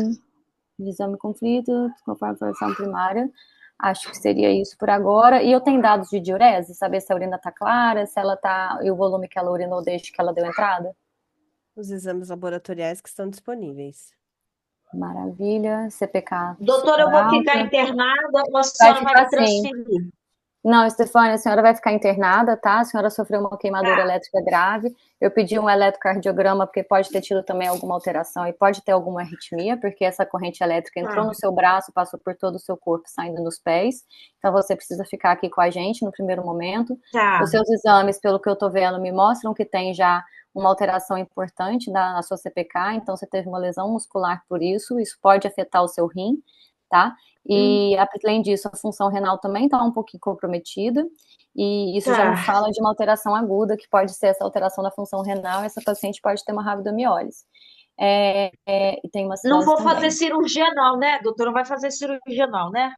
exame conflito, conforme a formação primária, acho que seria isso por agora. E eu tenho dados de diurese, saber se a urina está clara, se ela tá, e o volume que ela urinou desde que ela deu entrada. Os exames laboratoriais que estão disponíveis. Maravilha, CPK Doutora, eu super vou ficar alta. internada ou a Vai senhora vai ficar me sim. transferir? Não, Stefânia, a senhora vai ficar internada, tá? A senhora sofreu uma queimadura Tá, elétrica grave. Eu pedi um eletrocardiograma porque pode ter tido também alguma alteração e pode ter alguma arritmia, porque essa corrente elétrica entrou tá, no seu braço, passou por todo o seu corpo, saindo nos pés. Então você precisa ficar aqui com a gente no primeiro momento. tá. Os seus exames, pelo que eu tô vendo, me mostram que tem já uma alteração importante na sua CPK, então você teve uma lesão muscular por isso pode afetar o seu rim, tá? E, além disso, a função renal também está um pouquinho comprometida, e isso já me Tá. fala de uma alteração aguda, que pode ser essa alteração da função renal, e essa paciente pode ter uma rabdomiólise. E tem uma Não cirrose vou também. fazer cirurgia não, né, doutora? Não vai fazer cirurgia não, né?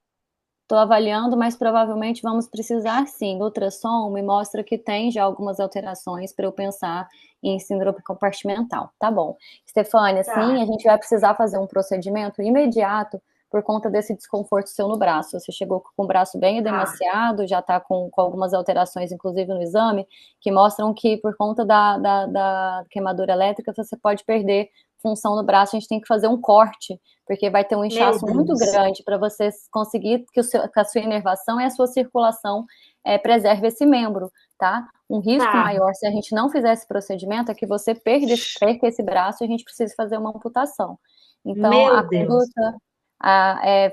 Estou avaliando, mas provavelmente vamos precisar sim. O ultrassom me mostra que tem já algumas alterações para eu pensar em síndrome compartimental. Tá bom. Stefânia, sim, Tá. a gente vai precisar fazer um procedimento imediato por conta desse desconforto seu no braço. Você chegou com o braço bem edemaciado, já está com algumas alterações, inclusive no exame, que mostram que por conta da queimadura elétrica você pode perder função no braço. A gente tem que fazer um corte, porque vai ter um Meu inchaço muito Deus. grande para você conseguir que a sua inervação e a sua circulação preserve esse membro, tá? Um risco Tá. maior, se a gente não fizer esse procedimento, é que você perca esse braço e a gente precisa fazer uma amputação. Então, a Meu Deus. conduta,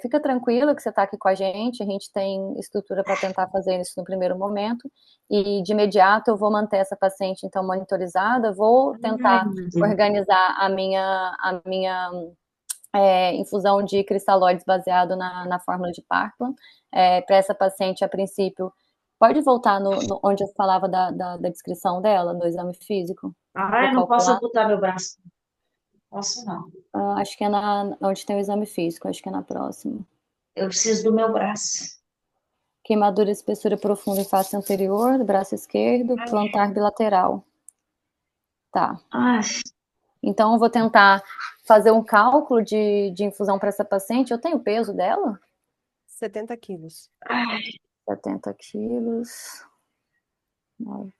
fica tranquila que você está aqui com a gente tem estrutura para tentar fazer isso no primeiro momento, e de imediato eu vou manter essa paciente, então, monitorizada, vou tentar organizar a minha infusão de cristalóides baseado na fórmula de Parkland. Para essa paciente, a princípio, pode voltar onde eu falava da descrição dela, do exame físico, para Eu não posso calcular. amputar meu braço. Posso não. Acho que é onde tem o exame físico, acho que é na próxima. Eu preciso do meu braço. Queimadura de espessura profunda em face anterior, do braço esquerdo, plantar bilateral. Tá. Ai, Então, eu vou tentar fazer um cálculo de infusão para essa paciente. Eu tenho o peso dela? 70 quilos. 70 quilos. 9%.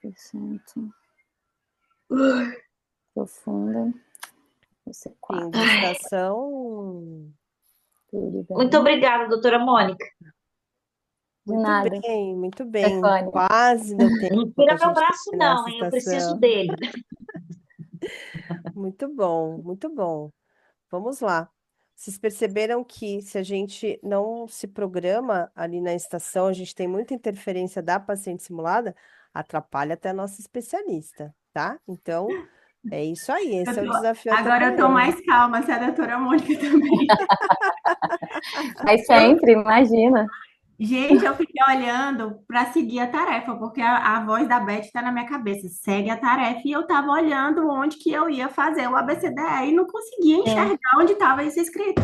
Profunda. Você Fim 4. de estação. Tudo bem. muito obrigada, doutora Mônica. De Muito nada. bem, muito bem. Stefânia. Quase deu tempo Não para tira a meu gente braço terminar não, essa hein? Eu preciso estação. dele. Muito bom, muito bom. Vamos lá. Vocês perceberam que se a gente não se programa ali na estação, a gente tem muita interferência da paciente simulada, atrapalha até a nossa especialista. tá? Então, é isso aí, esse é o desafio Agora eu tô atropelando. mais calma, se a doutora Mônica também. Mas sempre, imagina. Gente, eu fiquei olhando para seguir a tarefa, porque a voz da Beth está na minha cabeça. Segue a tarefa, e eu estava olhando onde que eu ia fazer o ABCDE e não conseguia Sim. enxergar onde estava isso escrito.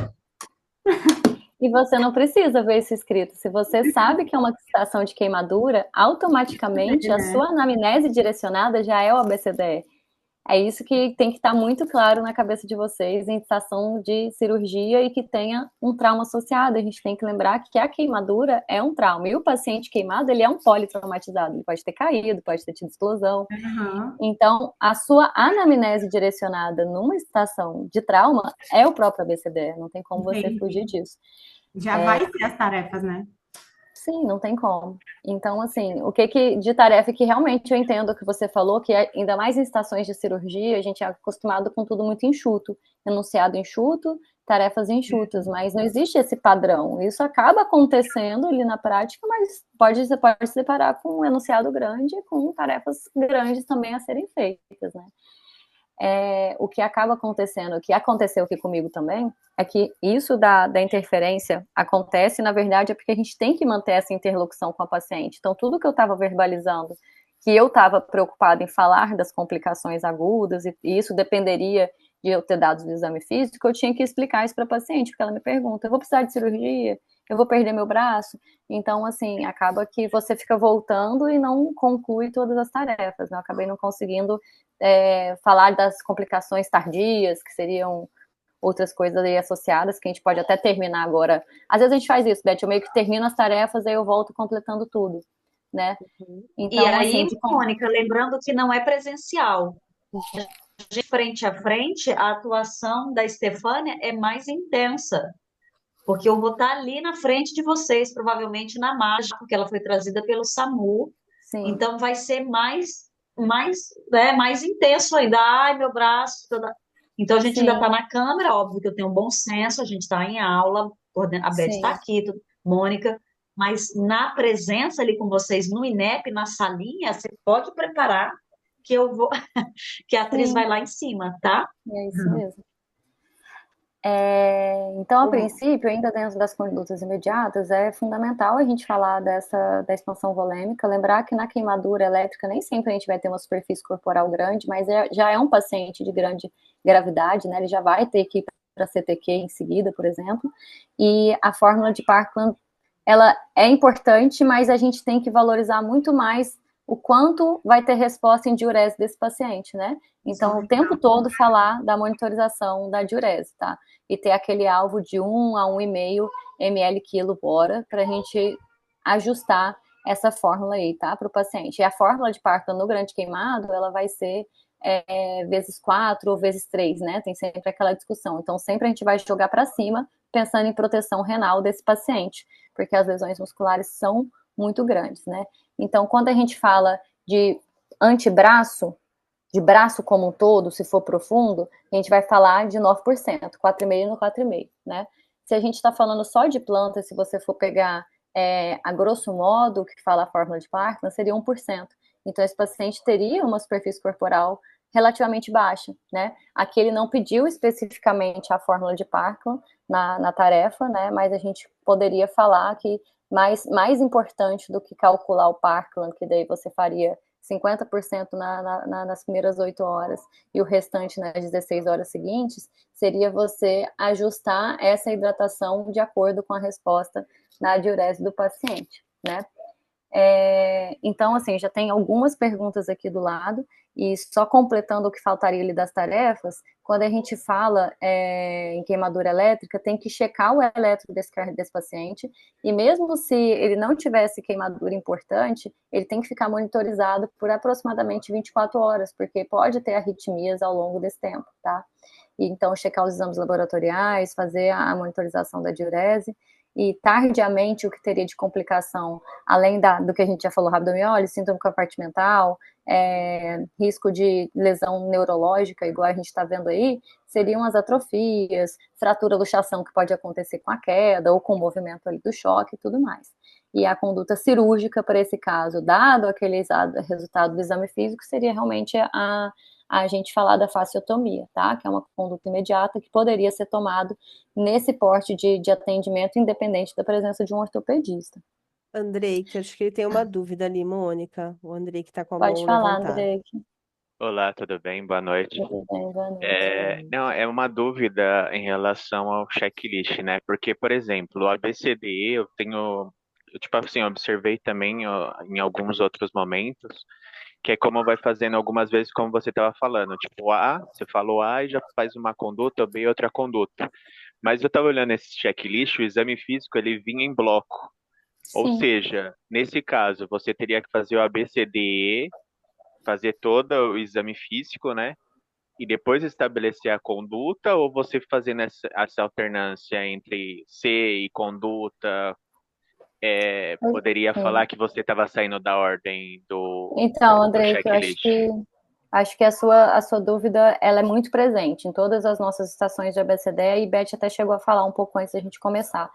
E você não precisa ver isso escrito. Se você sabe que é uma estação de queimadura, automaticamente a sua anamnese direcionada já é o ABCDE. É isso que tem que estar muito claro na cabeça de vocês em estação de cirurgia e que tenha um trauma associado. A gente tem que lembrar que a queimadura é um trauma. E o paciente queimado, ele é um politraumatizado. Ele pode ter caído, pode ter tido explosão. Uhum. Então, a sua anamnese direcionada numa estação de trauma é o próprio ABCDE. Não tem como você fugir disso. Já vai ser as tarefas, né? Sim, não tem como. Então, assim, o que de tarefa que realmente eu entendo que você falou, que ainda mais em estações de cirurgia, a gente é acostumado com tudo muito enxuto, enunciado enxuto, tarefas enxutas, mas não existe esse padrão. Isso acaba acontecendo ali na prática, mas você pode se deparar com um enunciado grande, com tarefas grandes também a serem feitas, né? O que acaba acontecendo, o que aconteceu aqui comigo também, é que isso da interferência acontece, na verdade, é porque a gente tem que manter essa interlocução com a paciente. Então, tudo que eu estava verbalizando, que eu estava preocupada em falar das complicações agudas, e isso dependeria de eu ter dados do exame físico, eu tinha que explicar isso para a paciente, porque ela me pergunta, eu vou precisar de cirurgia? Eu vou perder meu braço? Então, assim, acaba que você fica voltando e não conclui todas as tarefas, né? Eu acabei não conseguindo falar das complicações tardias, que seriam outras coisas aí associadas, que a gente pode até terminar agora. Às vezes a gente faz isso, Beth, eu meio que termino as tarefas, aí eu volto completando tudo, né? E Então, aí, assim, Mônica, lembrando que não é presencial. De frente a frente, a atuação da Estefânia é mais intensa, porque eu vou estar ali na frente de vocês, provavelmente na margem, porque ela foi trazida pelo SAMU. sim, Então vai ser mais intenso ainda. Ai, meu braço. Então a gente ainda sim, está na câmera, óbvio que eu tenho um bom senso, a gente está em aula, a Beth está sim, aqui, Mônica, mas na presença ali com vocês no INEP, na salinha, você pode preparar que eu vou, que a atriz vai sim, lá em cima, tá? é isso mesmo. Então, a princípio, ainda dentro das condutas imediatas, é fundamental a gente falar da expansão volêmica, lembrar que na queimadura elétrica nem sempre a gente vai ter uma superfície corporal grande, mas já é um paciente de grande gravidade, né? Ele já vai ter que ir para CTQ em seguida, por exemplo, e a fórmula de Parkland, ela é importante, mas a gente tem que valorizar muito mais o quanto vai ter resposta em diurese desse paciente, né? Então, o tempo todo falar da monitorização da diurese, tá? E ter aquele alvo de 1 a 1,5 ml quilo hora para a gente ajustar essa fórmula aí, tá? Para o paciente. E a fórmula de Parkland no grande queimado, ela vai ser vezes 4 ou vezes 3, né? Tem sempre aquela discussão. Então, sempre a gente vai jogar para cima, pensando em proteção renal desse paciente, porque as lesões musculares são muito grandes, né? Então, quando a gente fala de antebraço, de braço como um todo, se for profundo, a gente vai falar de 9%, 4,5 no 4,5, né? Se a gente está falando só de planta, se você for pegar a grosso modo, o que fala a fórmula de Parkland, seria 1%. Então, esse paciente teria uma superfície corporal relativamente baixa, né? Aqui ele não pediu especificamente a fórmula de Parkland na tarefa, né? Mas a gente poderia falar que mais importante do que calcular o Parkland, que daí você faria 50% nas primeiras 8 horas e o restante nas 16 horas seguintes, seria você ajustar essa hidratação de acordo com a resposta na diurese do paciente, né? Então, assim, já tem algumas perguntas aqui do lado, e só completando o que faltaria ali das tarefas, quando a gente fala em queimadura elétrica, tem que checar o eletro desse paciente, e mesmo se ele não tivesse queimadura importante, ele tem que ficar monitorizado por aproximadamente 24 horas, porque pode ter arritmias ao longo desse tempo, tá? E, então, checar os exames laboratoriais, fazer a monitorização da diurese, e tardiamente o que teria de complicação, além do que a gente já falou, rabdomiólise, síndrome compartimental, risco de lesão neurológica, igual a gente está vendo aí, seriam as atrofias, fratura, luxação que pode acontecer com a queda ou com o movimento ali do choque e tudo mais. E a conduta cirúrgica para esse caso, dado aquele resultado do exame físico, seria realmente a gente falar da fasciotomia, tá? Que é uma conduta imediata que poderia ser tomado nesse porte de atendimento, independente da presença de um ortopedista. Andrei, que acho que ele tem uma dúvida ali, Mônica. O Andrei que está com a Pode mão falar, levantada. André. Olá, tudo bem? Boa noite. Tudo bem, boa noite. Não, é uma dúvida em relação ao checklist, né? Porque, por exemplo, o ABCDE tipo assim, observei também ó, em alguns outros momentos, que é como vai fazendo algumas vezes, como você estava falando, tipo, A, você falou A e já faz uma conduta, B outra conduta. Mas eu estava olhando esse checklist, o exame físico, ele vinha em bloco. Ou Sim. seja, nesse caso, você teria que fazer o ABCDE, fazer todo o exame físico, né? E depois estabelecer a conduta, ou você fazendo essa alternância entre C e conduta, poderia Sim. falar que você estava saindo da ordem Então, do Andrei, que eu checklist? acho que a sua dúvida ela é muito presente em todas as nossas estações de ABCD, e Beth até chegou a falar um pouco antes da gente começar.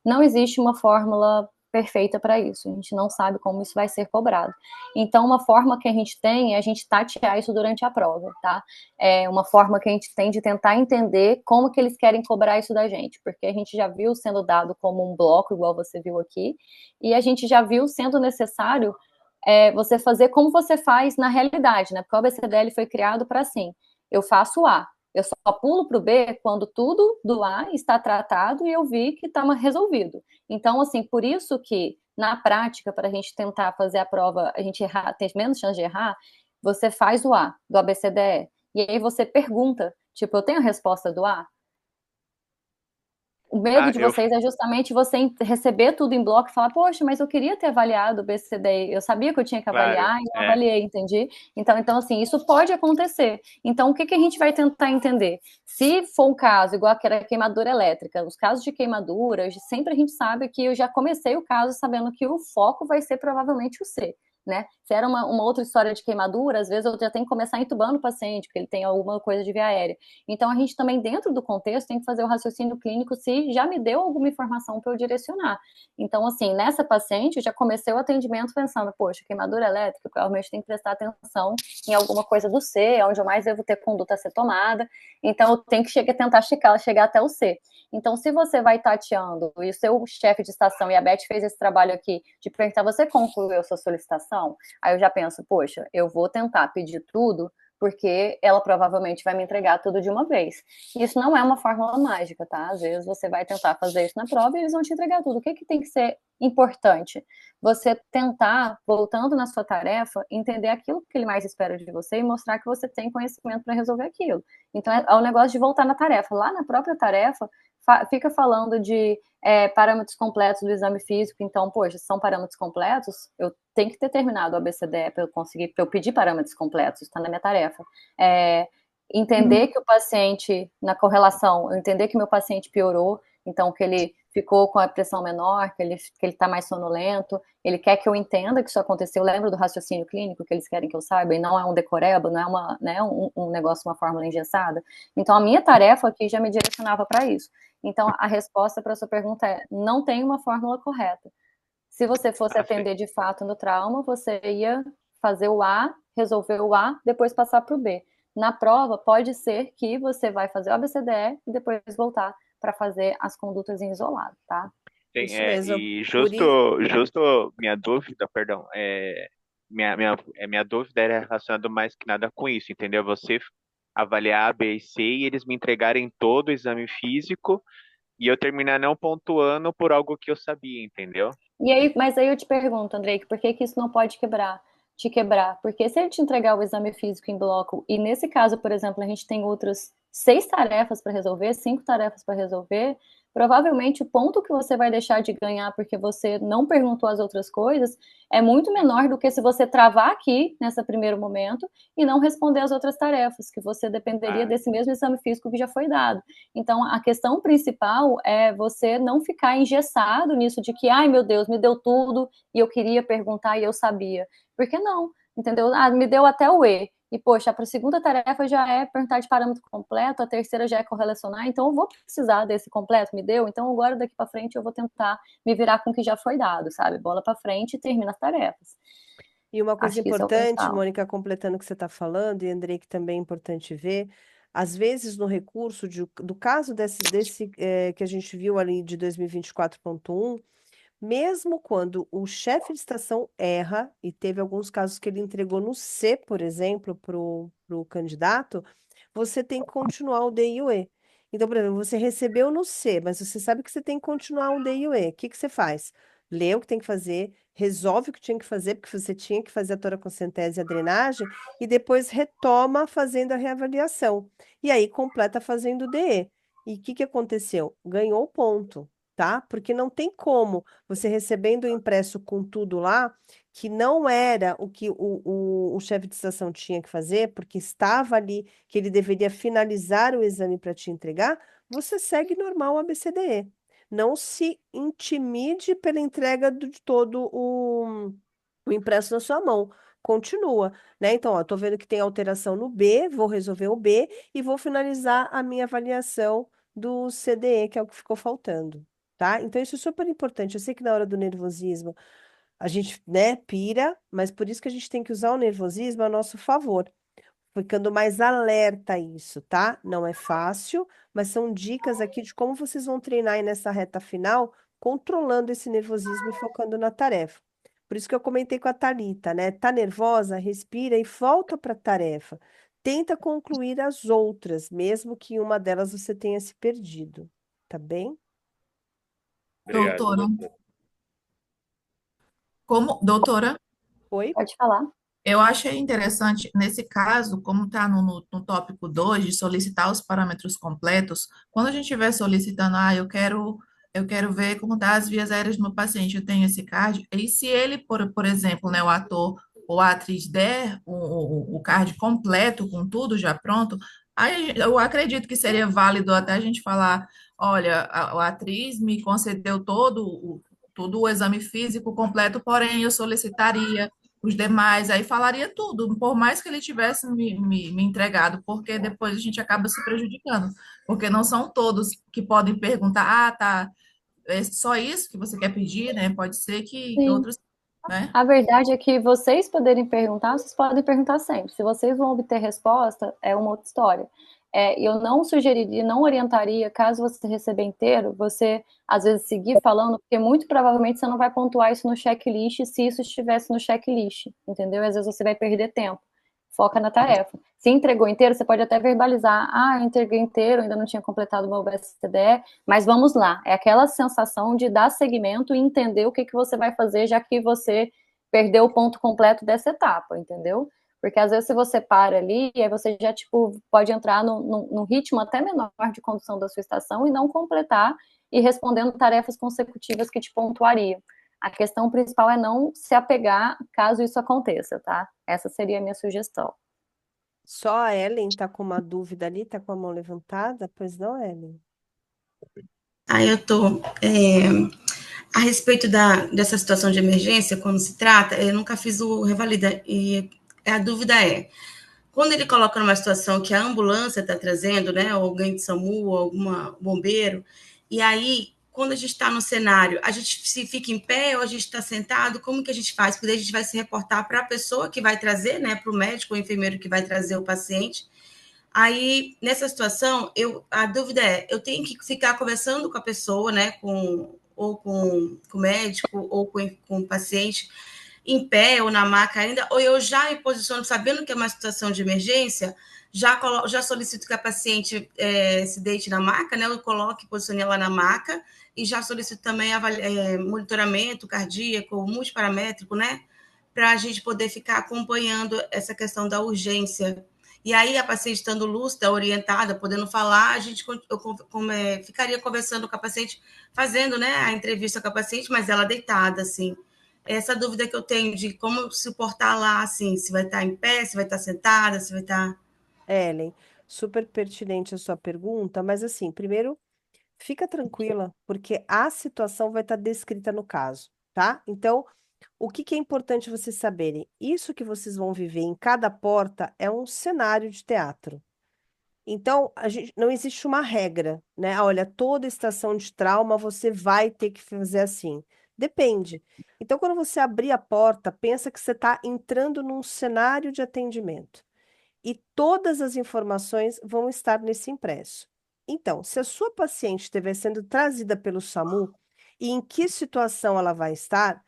Não existe uma fórmula perfeita para isso, a gente não sabe como isso vai ser cobrado. Então, uma forma que a gente tem é a gente tatear isso durante a prova, tá? É uma forma que a gente tem de tentar entender como que eles querem cobrar isso da gente, porque a gente já viu sendo dado como um bloco, igual você viu aqui, e a gente já viu sendo necessário você fazer como você faz na realidade, né? Porque o ABCDL foi criado para assim, eu faço A, eu só pulo para o B quando tudo do A está tratado e eu vi que está resolvido. Então, assim, por isso que, na prática, para a gente tentar fazer a prova, a gente errar, ter menos chance de errar, você faz o A, do ABCDE, e aí você pergunta, tipo, eu tenho a resposta do A? O medo Ah, de vocês é justamente você receber tudo em bloco e falar, poxa, mas eu queria ter avaliado o BCD, eu sabia que eu tinha que claro, avaliar e não avaliei, entendi? Então, assim, isso pode acontecer. Então, o que a gente vai tentar entender? Se for um caso, igual aquela queimadura elétrica, os casos de queimadura, sempre a gente sabe que eu já comecei o caso sabendo que o foco vai ser provavelmente o C. Né? Se era uma outra história de queimadura, às vezes eu já tenho que começar entubando o paciente, porque ele tem alguma coisa de via aérea. Então, a gente também, dentro do contexto, tem que fazer o raciocínio clínico se já me deu alguma informação para eu direcionar. Então, assim, nessa paciente, eu já comecei o atendimento pensando, poxa, queimadura elétrica, provavelmente tem que prestar atenção em alguma coisa do C, onde eu mais devo ter conduta a ser tomada. Então, eu tenho que tentar chegar até o C. Então, se você vai tateando e o seu chefe de estação, e a Beth fez esse trabalho aqui, de perguntar, você concluiu a sua solicitação? Aí eu já penso, poxa, eu vou tentar pedir tudo, porque ela provavelmente vai me entregar tudo de uma vez. Isso não é uma fórmula mágica, tá? Às vezes você vai tentar fazer isso na prova e eles vão te entregar tudo. O que tem que ser importante? Você tentar, voltando na sua tarefa, entender aquilo que ele mais espera de você e mostrar que você tem conhecimento para resolver aquilo. Então, é o negócio de voltar na tarefa. Lá na própria tarefa, fica falando de parâmetros completos do exame físico. Então, poxa, se são parâmetros completos, eu tenho que ter terminado o ABCDE para eu pedir parâmetros completos, está na minha tarefa. Entender que o paciente, na correlação, eu entender que meu paciente piorou, então que ele ficou com a pressão menor, que ele está mais sonolento, ele quer que eu entenda que isso aconteceu. Lembra do raciocínio clínico que eles querem que eu saiba, e não é um decoreba, não é um negócio, uma fórmula engessada. Então, a minha tarefa aqui já me direcionava para isso. Então, a resposta para a sua pergunta é, não tem uma fórmula correta. Se você fosse atender de fato no trauma, você ia fazer o A, resolver o A, depois passar para o B. Na prova, pode ser que você vai fazer o ABCDE e depois voltar para fazer as condutas em isolado, tá? Isso mesmo. E Por isso, justo minha dúvida, perdão, minha dúvida era relacionada mais que nada com isso, entendeu? Você avaliar A, B e C e eles me entregarem todo o exame físico e eu terminar não pontuando por algo que eu sabia, entendeu? Mas aí eu te pergunto, Andrei, por que isso não pode te quebrar? Porque se ele te entregar o exame físico em bloco, e nesse caso, por exemplo, a gente tem outras 6 tarefas para resolver, 5 tarefas para resolver, provavelmente o ponto que você vai deixar de ganhar porque você não perguntou as outras coisas é muito menor do que se você travar aqui, nesse primeiro momento, e não responder as outras tarefas, que você dependeria desse mesmo exame físico que já foi dado. Então, a questão principal é você não ficar engessado nisso de que, ai meu Deus, me deu tudo e eu queria perguntar e eu sabia. Por que não? Entendeu? Me deu até o E. e, poxa, para a segunda tarefa já é perguntar de parâmetro completo, a terceira já é correlacionar, então eu vou precisar desse completo, me deu? Então agora daqui para frente eu vou tentar me virar com o que já foi dado, sabe? Bola para frente e termina as tarefas. E uma coisa Acho que isso é o importante, principal. Mônica, completando o que você está falando, e Andrei, que também é importante ver, às vezes no recurso do caso que a gente viu ali de 2024.1, mesmo quando o chefe de estação erra, e teve alguns casos que ele entregou no C, por exemplo, para o candidato, você tem que continuar o D e o E. Então, por exemplo, você recebeu no C, mas você sabe que você tem que continuar o D e o E. O que que você faz? Lê o que tem que fazer, resolve o que tinha que fazer, porque você tinha que fazer a toracocentese e a drenagem, e depois retoma fazendo a reavaliação. E aí completa fazendo o DE. E o que que aconteceu? Ganhou o ponto, tá? Porque não tem como você recebendo o impresso com tudo lá, que não era o que o chefe de estação tinha que fazer, porque estava ali que ele deveria finalizar o exame para te entregar, você segue normal o ABCDE. Não se intimide pela entrega de todo o impresso na sua mão. Continua, né? Então, ó, tô vendo que tem alteração no B, vou resolver o B e vou finalizar a minha avaliação do CDE, que é o que ficou faltando, tá? Então, isso é super importante. Eu sei que na hora do nervosismo a gente, né, pira, mas por isso que a gente tem que usar o nervosismo a nosso favor, ficando mais alerta a isso, tá? Não é fácil, mas são dicas aqui de como vocês vão treinar aí nessa reta final, controlando esse nervosismo e focando na tarefa. Por isso que eu comentei com a Thalita, né? Tá nervosa? Respira e volta para a tarefa. Tenta concluir as outras, mesmo que em uma delas você tenha se perdido, tá bem? Obrigado, Doutora, doutor. doutora, Oi? Pode falar. eu achei interessante, nesse caso, como está no tópico 2 de solicitar os parâmetros completos, quando a gente estiver solicitando, eu quero ver como dá as vias aéreas do meu paciente, eu tenho esse card, e se ele, por exemplo, né, o ator ou a atriz der o card completo, com tudo já pronto, aí eu acredito que seria válido até a gente falar, olha, a atriz me concedeu todo o exame físico completo, porém eu solicitaria os demais, aí falaria tudo, por mais que ele tivesse me entregado, porque depois a gente acaba se prejudicando, porque não são todos que podem perguntar, tá, é só isso que você quer pedir, né? Pode ser que Sim. outros, né? A verdade é que vocês poderem perguntar, vocês podem perguntar sempre. Se vocês vão obter resposta, é uma outra história. Eu não sugeriria, não orientaria, caso você receber inteiro, você às vezes seguir falando, porque muito provavelmente você não vai pontuar isso no checklist se isso estivesse no checklist, entendeu? Às vezes você vai perder tempo. Foca na tarefa. Se entregou inteiro, você pode até verbalizar: eu entreguei inteiro, ainda não tinha completado o meu BSTDE, mas vamos lá. É aquela sensação de dar seguimento e entender o que você vai fazer, já que você perdeu o ponto completo dessa etapa, entendeu? Porque às vezes se você para ali, aí você já tipo, pode entrar num ritmo até menor de condução da sua estação e não completar e respondendo tarefas consecutivas que te pontuariam. A questão principal é não se apegar caso isso aconteça, tá? Essa seria a minha sugestão. Só a Ellen tá com uma dúvida ali, tá com a mão levantada? Pois não, Ellen? Eu tô. A respeito dessa situação de emergência, quando se trata, eu nunca fiz o Revalida, e a dúvida é, quando ele coloca numa situação que a ambulância está trazendo, né, ou alguém de SAMU, ou algum bombeiro, e aí, quando a gente está no cenário, a gente se fica em pé ou a gente está sentado, como que a gente faz? Porque a gente vai se reportar para a pessoa que vai trazer, né, para o médico ou enfermeiro que vai trazer o paciente. Aí, nessa situação, a dúvida é, eu tenho que ficar conversando com a pessoa, né, ou com o médico, ou com o paciente, em pé ou na maca ainda, ou eu já me posiciono, sabendo que é uma situação de emergência, já solicito que a paciente se deite na maca, né, eu coloque, posicione ela na maca, e já solicito também monitoramento cardíaco, multiparamétrico, né, para a gente poder ficar acompanhando essa questão da urgência. E aí, a paciente estando lúcida, orientada, podendo falar, eu ficaria conversando com a paciente, fazendo, né, a entrevista com a paciente, mas ela deitada, assim. Essa dúvida que eu tenho de como se portar lá, assim, se vai estar em pé, se vai estar sentada, se vai estar... Ellen, super pertinente a sua pergunta, mas assim, primeiro, fica tranquila, porque a situação vai estar descrita no caso, tá? Então, o que que é importante vocês saberem? Isso que vocês vão viver em cada porta é um cenário de teatro. Então, não existe uma regra, né? Ah, olha, toda estação de trauma você vai ter que fazer assim. Depende. Então, quando você abrir a porta, pensa que você está entrando num cenário de atendimento. E todas as informações vão estar nesse impresso. Então, se a sua paciente estiver sendo trazida pelo SAMU e em que situação ela vai estar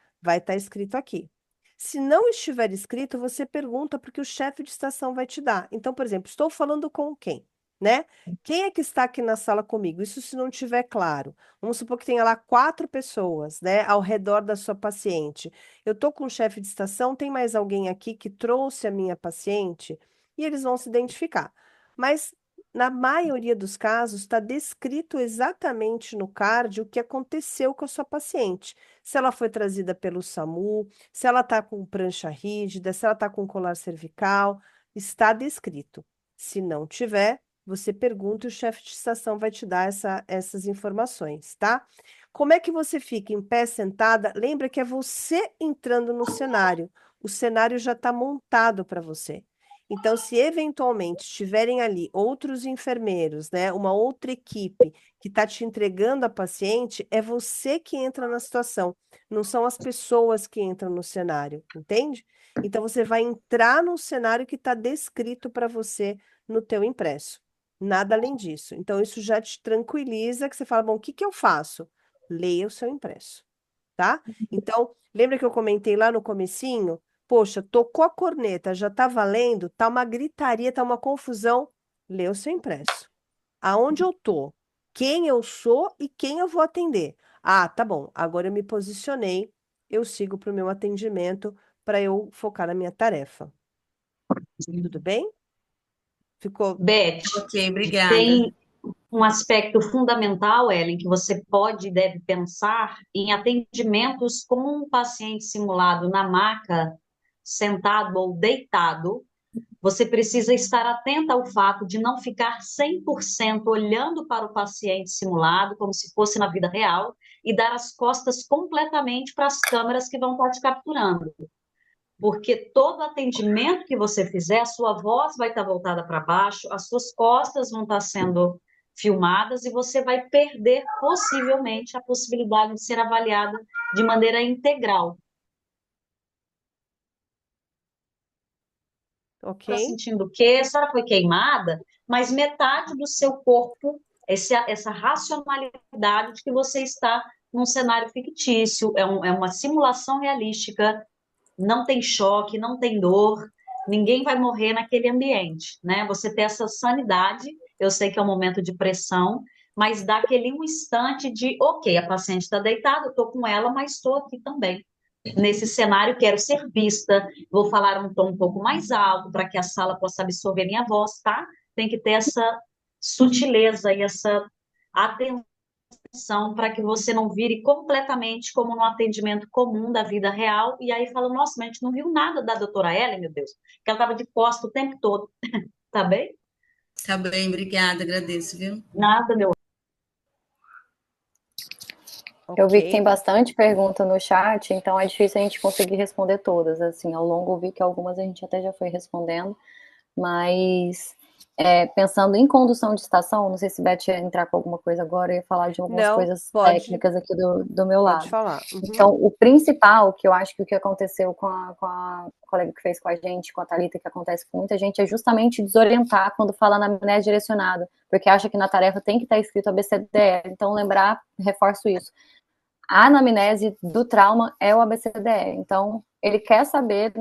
escrito aqui. Se não estiver escrito, você pergunta porque o chefe de estação vai te dar. Então, por exemplo, estou falando com quem? Né? Quem é que está aqui na sala comigo? Isso se não estiver claro. Vamos supor que tenha lá 4 pessoas, né, ao redor da sua paciente. Eu estou com o chefe de estação, tem mais alguém aqui que trouxe a minha paciente? E eles vão se identificar. Mas, na maioria dos casos, está descrito exatamente no card o que aconteceu com a sua paciente. Se ela foi trazida pelo SAMU, se ela está com prancha rígida, se ela está com colar cervical, está descrito. Se não tiver, você pergunta e o chefe de estação vai te dar essas informações, tá? Como é que você fica em pé, sentada? Lembra que é você entrando no cenário. O cenário já está montado para você. Então, se eventualmente estiverem ali outros enfermeiros, né, uma outra equipe que está te entregando a paciente, é você que entra na situação, não são as pessoas que entram no cenário, entende? Então, você vai entrar num cenário que está descrito para você no teu impresso. Nada além disso. Então, isso já te tranquiliza, que você fala, bom, o que que eu faço? Leia o seu impresso, tá? Então, lembra que eu comentei lá no comecinho? Poxa, tocou a corneta, já tá valendo, tá uma gritaria, tá uma confusão. Lê o seu impresso. Aonde eu tô? Quem eu sou e quem eu vou atender? Ah, tá bom. Agora eu me posicionei, eu sigo para o meu atendimento para eu focar na minha tarefa. Tudo bem? Ficou? Beth, Ok, obrigada. tem um aspecto fundamental, Ellen, que você pode e deve pensar em atendimentos com um paciente simulado na maca, sentado ou deitado. Você precisa estar atenta ao fato de não ficar 100% olhando para o paciente simulado, como se fosse na vida real, e dar as costas completamente para as câmeras que vão estar te capturando. Porque todo atendimento que você fizer, a sua voz vai estar voltada para baixo, as suas costas vão estar sendo filmadas e você vai perder possivelmente a possibilidade de ser avaliada de maneira integral. Está Ok? sentindo o quê? A senhora foi queimada, mas metade do seu corpo, essa racionalidade de que você está num cenário fictício, é uma simulação realística, não tem choque, não tem dor, ninguém vai morrer naquele ambiente, né? Você ter essa sanidade, eu sei que é um momento de pressão, mas dá aquele um instante de, ok, a paciente está deitada, eu estou com ela, mas estou aqui também. Nesse cenário, quero ser vista, vou falar um tom um pouco mais alto para que a sala possa absorver minha voz, tá? Tem que ter essa sutileza e essa atenção para que você não vire completamente como no atendimento comum da vida real, e aí fala, nossa, mas a gente não viu nada da doutora Ellen, meu Deus, que ela estava de costa o tempo todo, tá bem? Tá bem, obrigada, agradeço, viu? Nada, meu. Eu vi que tem Ok. bastante pergunta no chat, então é difícil a gente conseguir responder todas. Assim, ao longo eu vi que algumas a gente até já foi respondendo, mas pensando em condução de estação, não sei se Beth ia entrar com alguma coisa agora, eu ia falar de algumas Não, coisas pode técnicas aqui do meu pode lado. falar. Uhum. Então, o principal, que eu acho que o que aconteceu com a colega que fez com a gente, com a Thalita, que acontece com muita gente, é justamente desorientar quando fala na amnésia direcionada, porque acha que na tarefa tem que estar escrito ABCDE. Então, lembrar, reforço isso. A anamnese do trauma é o ABCDE. Então, ele quer saber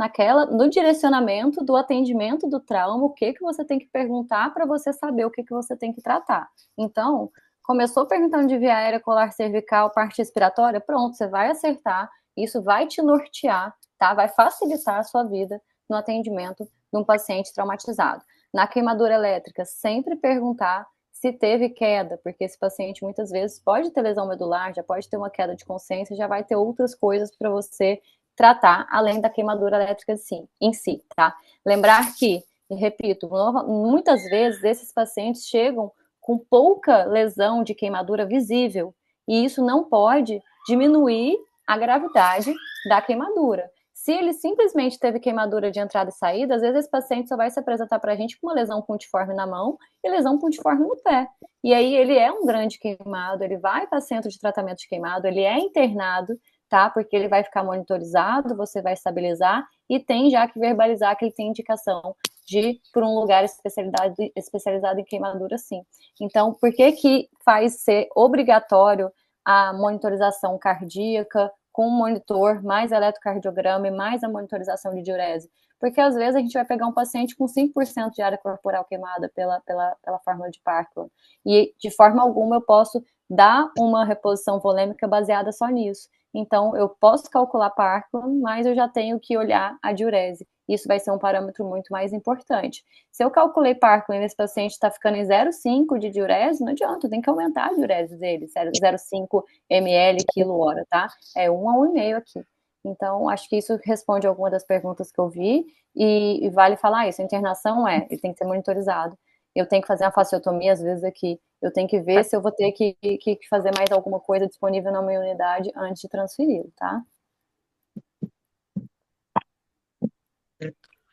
no direcionamento do atendimento do trauma, o que você tem que perguntar para você saber o que você tem que tratar. Então, começou perguntando de via aérea, colar cervical, parte respiratória, pronto, você vai acertar, isso vai te nortear, tá? Vai facilitar a sua vida no atendimento de um paciente traumatizado. Na queimadura elétrica, sempre perguntar se teve queda, porque esse paciente muitas vezes pode ter lesão medular, já pode ter uma queda de consciência, já vai ter outras coisas para você tratar, além da queimadura elétrica em si, tá? Lembrar que, repito, muitas vezes esses pacientes chegam com pouca lesão de queimadura visível, e isso não pode diminuir a gravidade da queimadura. Se ele simplesmente teve queimadura de entrada e saída, às vezes esse paciente só vai se apresentar para a gente com uma lesão puntiforme na mão e lesão puntiforme no pé. E aí ele é um grande queimado, ele vai para centro de tratamento de queimado, ele é internado, tá? Porque ele vai ficar monitorizado, você vai estabilizar e tem já que verbalizar que ele tem indicação de ir por um lugar especializado em queimadura, sim. Então, por que faz ser obrigatório a monitorização cardíaca com um monitor, mais eletrocardiograma e mais a monitorização de diurese? Porque às vezes a gente vai pegar um paciente com 5% de área corporal queimada pela fórmula de Parkland. E de forma alguma eu posso dar uma reposição volêmica baseada só nisso. Então, eu posso calcular Parkland, mas eu já tenho que olhar a diurese. Isso vai ser um parâmetro muito mais importante. Se eu calculei Parkland e esse paciente está ficando em 0,5 de diurese, não adianta, tem que aumentar a diurese dele, 0,5 ml quilo-hora, tá? É 1 a 1,5 aqui. Então, acho que isso responde alguma das perguntas que eu vi, e vale falar isso, a internação ele tem que ser monitorizado. Eu tenho que fazer uma fasciotomia, às vezes, aqui. Eu tenho que ver se eu vou ter que fazer mais alguma coisa disponível na minha unidade antes de transferi-lo, tá?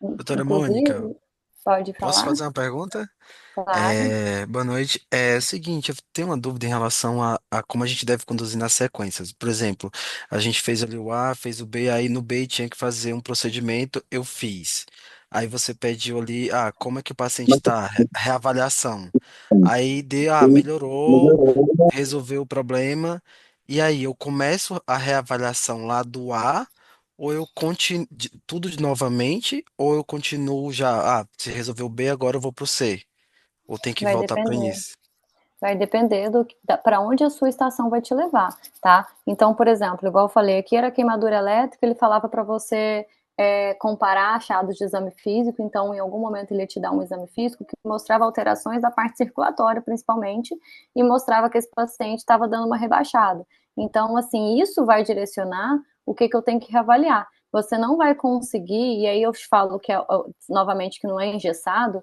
Doutora Inclusive, Mônica, pode posso falar? fazer uma pergunta? Claro. Boa noite. É o seguinte, eu tenho uma dúvida em relação a como a gente deve conduzir nas sequências. Por exemplo, a gente fez ali o A, fez o B, aí no B tinha que fazer um procedimento, eu fiz. Aí você pediu ali, como é que o paciente está? Reavaliação. Aí deu, melhorou, resolveu o problema. E aí, eu começo a reavaliação lá do A, ou eu continuo tudo novamente, ou eu continuo já, se resolveu o B, agora eu vou pro C. Ou tem que Vai voltar para depender. início? Vai depender para onde a sua estação vai te levar, tá? Então, por exemplo, igual eu falei, aqui era queimadura elétrica, ele falava para você comparar achados de exame físico, então em algum momento ele ia te dar um exame físico que mostrava alterações da parte circulatória, principalmente, e mostrava que esse paciente estava dando uma rebaixada. Então, assim, isso vai direcionar o que eu tenho que reavaliar. Você não vai conseguir, e aí eu te falo que, novamente, que não é engessado,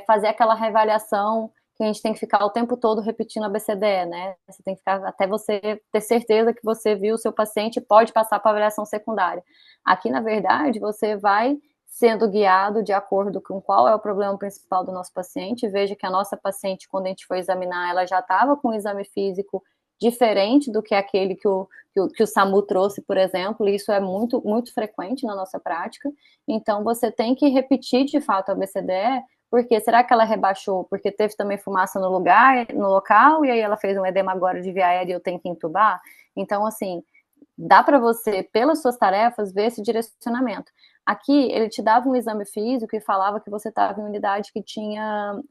fazer aquela reavaliação que a gente tem que ficar o tempo todo repetindo a BCDE, né? Você tem que ficar até você ter certeza que você viu o seu paciente e pode passar para avaliação secundária. Aqui, na verdade, você vai sendo guiado de acordo com qual é o problema principal do nosso paciente. Veja que a nossa paciente, quando a gente foi examinar, ela já estava com um exame físico diferente do que aquele que o SAMU trouxe, por exemplo, e isso é muito, muito frequente na nossa prática. Então, você tem que repetir, de fato, a BCDE. Porque será que ela rebaixou? Porque teve também fumaça no local, e aí ela fez um edema agora de via aérea e eu tenho que entubar? Então, assim, dá para você, pelas suas tarefas, ver esse direcionamento. Aqui, ele te dava um exame físico e falava que você estava em unidade que tinha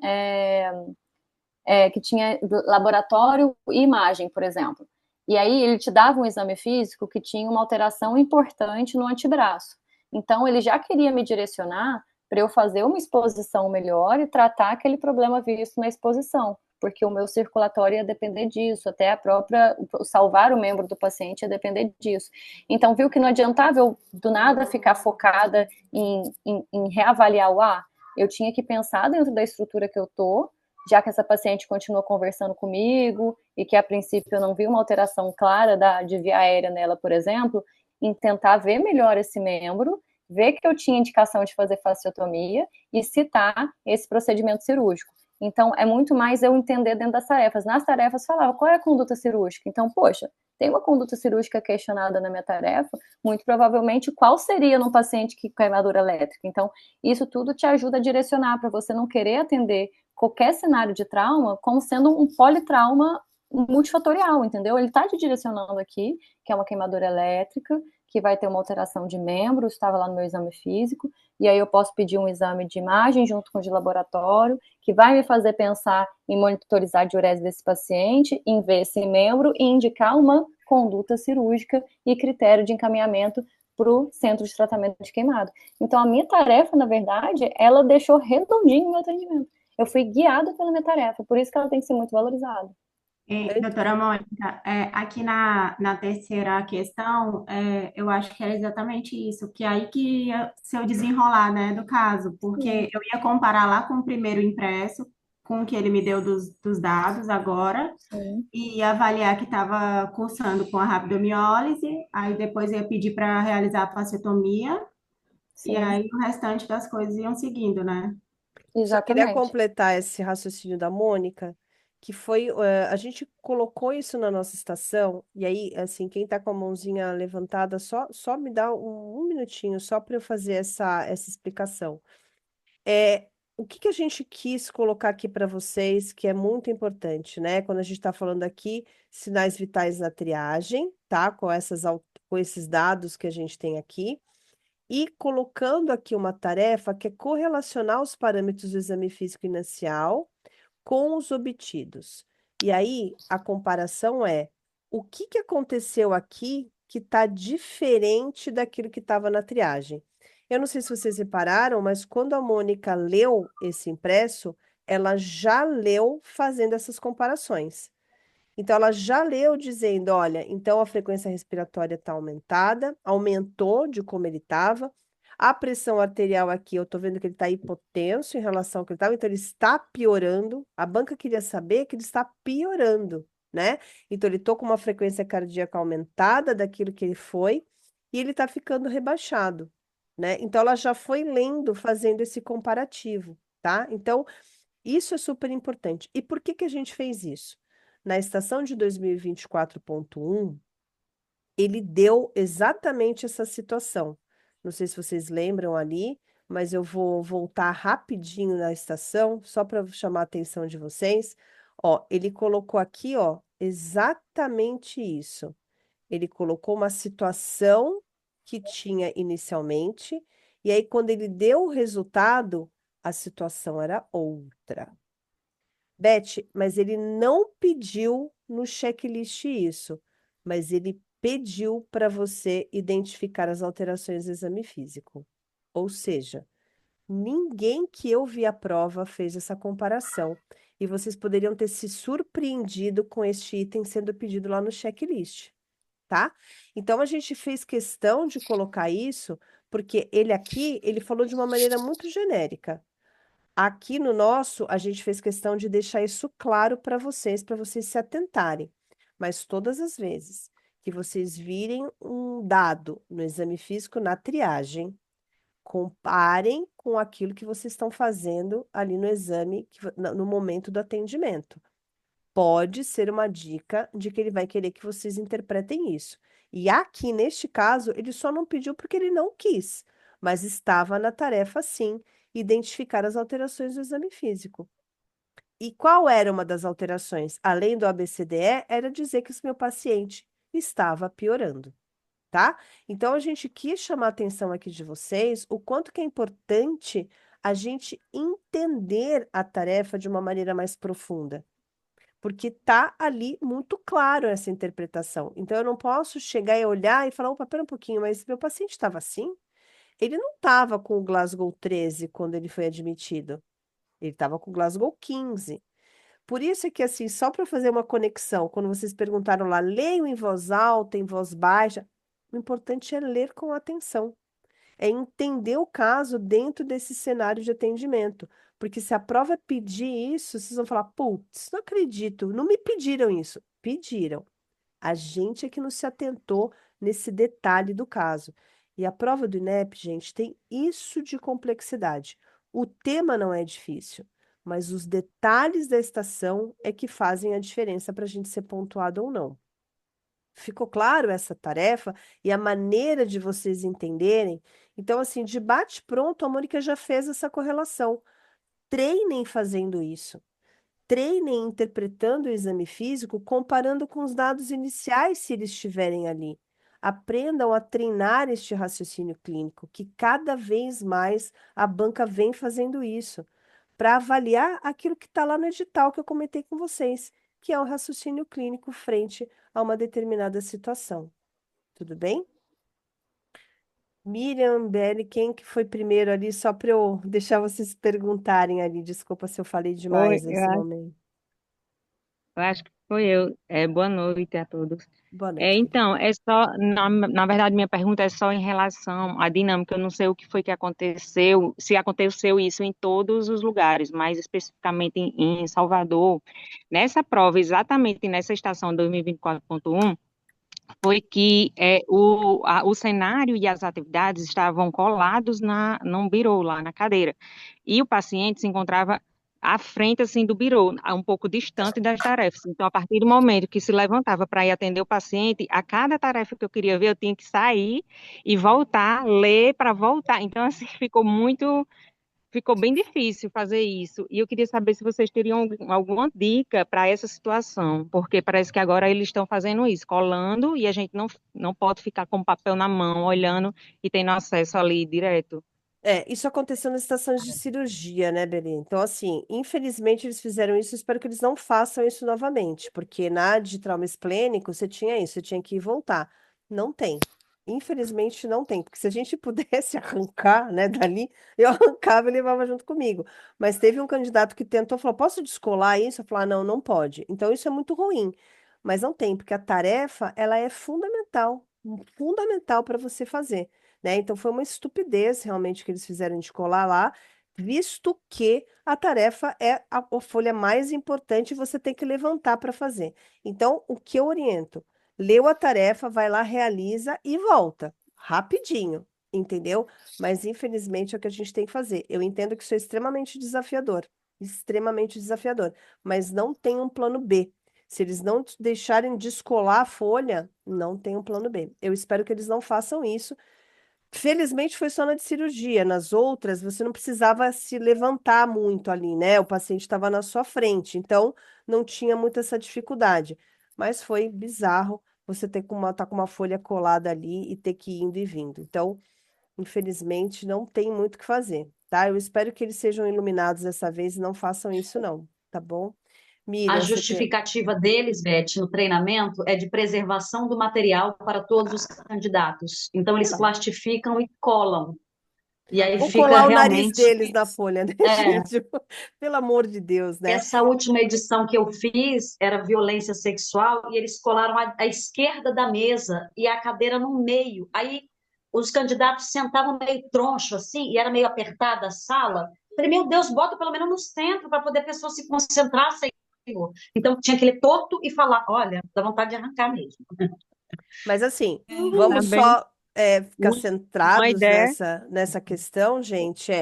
laboratório e imagem, por exemplo. E aí, ele te dava um exame físico que tinha uma alteração importante no antebraço. Então, ele já queria me direcionar para eu fazer uma exposição melhor e tratar aquele problema visto na exposição, porque o meu circulatório ia depender disso, até salvar o membro do paciente ia depender disso. Então, viu que não adiantava eu, do nada, ficar focada em reavaliar o A? Eu tinha que pensar dentro da estrutura que eu tô, já que essa paciente continua conversando comigo e que, a princípio, eu não vi uma alteração clara de via aérea nela, por exemplo, em tentar ver melhor esse membro, ver que eu tinha indicação de fazer fasciotomia e citar esse procedimento cirúrgico. Então, é muito mais eu entender dentro das tarefas. Nas tarefas, falava qual é a conduta cirúrgica. Então, poxa, tem uma conduta cirúrgica questionada na minha tarefa, muito provavelmente qual seria num paciente com queimadura elétrica. Então, isso tudo te ajuda a direcionar para você não querer atender qualquer cenário de trauma como sendo um politrauma multifatorial, entendeu? Ele está te direcionando aqui, que é uma queimadura elétrica, que vai ter uma alteração de membro, estava lá no meu exame físico, e aí eu posso pedir um exame de imagem junto com o de laboratório, que vai me fazer pensar em monitorizar a diurese desse paciente, em ver esse membro e indicar uma conduta cirúrgica e critério de encaminhamento para o centro de tratamento de queimado. Então, a minha tarefa, na verdade, ela deixou redondinho o meu atendimento. Eu fui guiada pela minha tarefa, por isso que ela tem que ser muito valorizada. Doutora Mônica, aqui na terceira questão, eu acho que é exatamente isso, que aí se eu desenrolar, né, do caso, porque eu ia comparar lá com o primeiro impresso, com o que ele me deu dos dados agora Sim, e avaliar que estava cursando com a rabdomiólise, aí depois ia pedir para realizar a fasciotomia, e sim, aí o restante das coisas iam seguindo, né? Só queria exatamente. completar esse raciocínio da Mônica, que foi, a gente colocou isso na nossa estação, e aí, assim, quem está com a mãozinha levantada, só me dá um minutinho, só para eu fazer essa explicação. É, o que que a gente quis colocar aqui para vocês, que é muito importante, né? Quando a gente está falando aqui, sinais vitais na triagem, tá? Com esses dados que a gente tem aqui. E colocando aqui uma tarefa que é correlacionar os parâmetros do exame físico inicial com os obtidos. E aí, a comparação é o que que aconteceu aqui que está diferente daquilo que estava na triagem. Eu não sei se vocês repararam, mas quando a Mônica leu esse impresso, ela já leu fazendo essas comparações. Então, ela já leu dizendo: olha, então a frequência respiratória está aumentada, aumentou de como ele estava. A pressão arterial aqui, eu estou vendo que ele está hipotenso em relação ao que ele estava, então ele está piorando. A banca queria saber que ele está piorando, né? Então, ele está com uma frequência cardíaca aumentada daquilo que ele foi, e ele está ficando rebaixado, né? Então, ela já foi lendo, fazendo esse comparativo, tá? Então, isso é super importante. E por que que a gente fez isso? Na estação de 2024.1, ele deu exatamente essa situação. Não sei se vocês lembram ali, mas eu vou voltar rapidinho na estação, só para chamar a atenção de vocês. Ó, ele colocou aqui, ó, exatamente isso. Ele colocou uma situação que tinha inicialmente, e aí, quando ele deu o resultado, a situação era outra. Beth, mas ele não pediu no checklist isso, mas ele pediu para você identificar as alterações do exame físico. Ou seja, ninguém que eu vi a prova fez essa comparação. E vocês poderiam ter se surpreendido com este item sendo pedido lá no checklist, tá? Então a gente fez questão de colocar isso, porque ele aqui, ele falou de uma maneira muito genérica. Aqui no nosso, a gente fez questão de deixar isso claro para vocês se atentarem. Mas todas as vezes que vocês virem um dado no exame físico na triagem, comparem com aquilo que vocês estão fazendo ali no exame, no momento do atendimento. Pode ser uma dica de que ele vai querer que vocês interpretem isso. E aqui, neste caso, ele só não pediu porque ele não quis, mas estava na tarefa, sim, identificar as alterações do exame físico. E qual era uma das alterações? Além do ABCDE, era dizer que esse meu paciente estava piorando, tá? Então, a gente quis chamar a atenção aqui de vocês o quanto que é importante a gente entender a tarefa de uma maneira mais profunda, porque tá ali muito claro essa interpretação. Então, eu não posso chegar e olhar e falar: opa, pera um pouquinho, mas meu paciente estava assim? Ele não estava com o Glasgow 13 quando ele foi admitido. Ele estava com o Glasgow 15. Por isso é que, assim, só para fazer uma conexão, quando vocês perguntaram lá, leiam em voz alta, em voz baixa, o importante é ler com atenção, é entender o caso dentro desse cenário de atendimento. Porque se a prova pedir isso, vocês vão falar: putz, não acredito, não me pediram isso. Pediram. A gente é que não se atentou nesse detalhe do caso. E a prova do INEP, gente, tem isso de complexidade. O tema não é difícil, mas os detalhes da estação é que fazem a diferença para a gente ser pontuado ou não. Ficou claro essa tarefa e a maneira de vocês entenderem? Então, assim, de bate-pronto, a Mônica já fez essa correlação. Treinem fazendo isso. Treinem interpretando o exame físico, comparando com os dados iniciais, se eles estiverem ali. Aprendam a treinar este raciocínio clínico, que cada vez mais a banca vem fazendo isso, para avaliar aquilo que está lá no edital que eu comentei com vocês, que é o raciocínio clínico frente a uma determinada situação. Tudo bem? Miriam, Belly, quem que foi primeiro ali, só para eu deixar vocês se perguntarem ali. Desculpa se eu falei Oi, demais nesse momento. eu acho que Foi eu. Boa noite a todos. Boa noite, querida. Então, na verdade, minha pergunta é só em relação à dinâmica. Eu não sei o que foi que aconteceu, se aconteceu isso em todos os lugares, mas especificamente em Salvador. Nessa prova, exatamente nessa estação 2024.1, foi que o cenário e as atividades estavam colados num birô, lá na cadeira. E o paciente se encontrava à frente, assim, do birô, um pouco distante das tarefas. Então, a partir do momento que se levantava para ir atender o paciente, a cada tarefa que eu queria ver, eu tinha que sair e voltar, ler para voltar. Então, assim, ficou bem difícil fazer isso. E eu queria saber se vocês teriam alguma dica para essa situação, porque parece que agora eles estão fazendo isso, colando, e a gente não pode ficar com o papel na mão, olhando e tendo acesso ali direto. Isso aconteceu nas estações de cirurgia, né, Belê? Então, assim, infelizmente eles fizeram isso, eu espero que eles não façam isso novamente, porque na de trauma esplênico você tinha isso, você tinha que ir e voltar. Não tem. Infelizmente não tem, porque se a gente pudesse arrancar, né, dali, eu arrancava e levava junto comigo. Mas teve um candidato que tentou, falou, posso descolar isso? Eu falei, não, não pode. Então isso é muito ruim. Mas não tem, porque a tarefa, ela é fundamental para você fazer, né? Então foi uma estupidez realmente que eles fizeram de colar lá, visto que a tarefa é a folha mais importante e você tem que levantar para fazer. Então, o que eu oriento? Leu a tarefa, vai lá, realiza e volta, rapidinho, entendeu? Mas infelizmente é o que a gente tem que fazer. Eu entendo que isso é extremamente desafiador, mas não tem um plano B. Se eles não te deixarem descolar a folha, não tem um plano B. Eu espero que eles não façam isso. Felizmente foi só na de cirurgia. Nas outras, você não precisava se levantar muito ali, né? O paciente estava na sua frente, então não tinha muita essa dificuldade. Mas foi bizarro você ter tá com uma folha colada ali e ter que ir indo e vindo. Então, infelizmente, não tem muito o que fazer, tá? Eu espero que eles sejam iluminados dessa vez e não façam isso, não, tá bom? A Miriam, você tem. justificativa deles, Beth, no treinamento é de preservação do material para todos os candidatos. Então, eles Não. plastificam e colam. E aí Ou fica colar o nariz realmente. deles na folha, né, É, gente? Pelo amor de Deus, né? essa última edição que eu fiz era violência sexual e eles colaram a esquerda da mesa e a cadeira no meio. Aí os candidatos sentavam meio troncho assim e era meio apertada a sala. Falei, meu Deus, bota pelo menos no centro para poder a pessoa se concentrar, Senhor. Então tinha que ler torto e falar, olha, dá vontade de arrancar mesmo. Mas assim, Tá vamos bem. só ficar Uma centrados ideia. nessa questão, gente.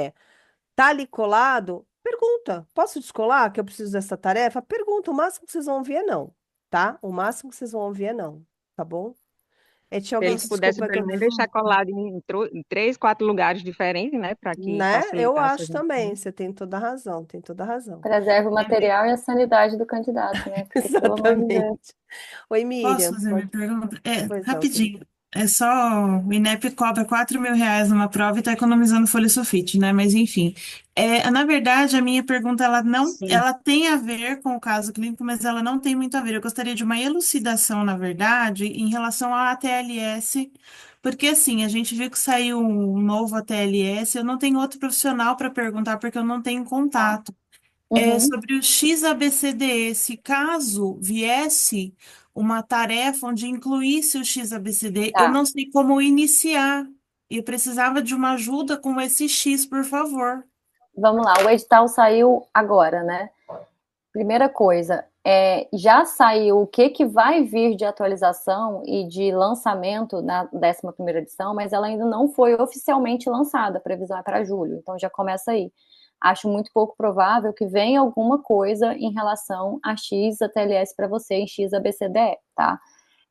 Tá ali colado? Pergunta. Posso descolar que eu preciso dessa tarefa? Pergunta. O máximo que vocês vão ouvir é não, tá? O máximo que vocês vão ouvir é não, tá bom? Se eles pudessem Desculpa que pelo eu. menos deixar colado em 3, 4 lugares diferentes, né, para que Né? Eu facilitasse a acho gente. também. Você tem toda a razão, tem toda a razão. Preserva o material e a sanidade do candidato, né? Porque, pelo amor de Deus. Exatamente. Oi, Posso Miriam. fazer minha pergunta? Pois não, querida. Rapidinho. É só o INEP cobra R$ 4.000 numa prova e está economizando folha sulfite, né? Mas enfim, na verdade a minha pergunta ela não, Sim, ela tem a ver com o caso clínico, mas ela não tem muito a ver. Eu gostaria de uma elucidação, na verdade, em relação à ATLS, porque assim a gente viu que saiu um novo ATLS. Eu não tenho outro profissional para perguntar porque eu não tenho contato. Uhum. Sobre o XABCD, se caso viesse uma tarefa onde incluísse o XABCD, eu Tá. não sei como iniciar. Eu precisava de uma ajuda com esse X, por favor. Vamos lá. O edital saiu agora, né? Primeira coisa, já saiu o que vai vir de atualização e de lançamento na 11ª edição, mas ela ainda não foi oficialmente lançada, a previsão é para julho, então já começa aí. Acho muito pouco provável que venha alguma coisa em relação a X, a TLS para você em X, a BCDE, tá?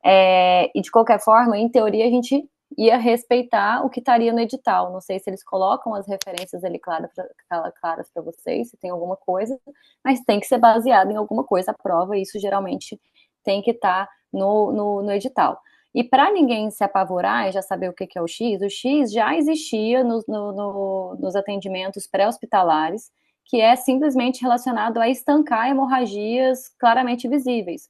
E de qualquer forma, em teoria, a gente ia respeitar o que estaria no edital. Não sei se eles colocam as referências ali claras para vocês, se tem alguma coisa, mas tem que ser baseado em alguma coisa a prova, e isso geralmente tem que estar no edital. E para ninguém se apavorar e já saber o que é o X já existia nos atendimentos pré-hospitalares, que é simplesmente relacionado a estancar hemorragias claramente visíveis.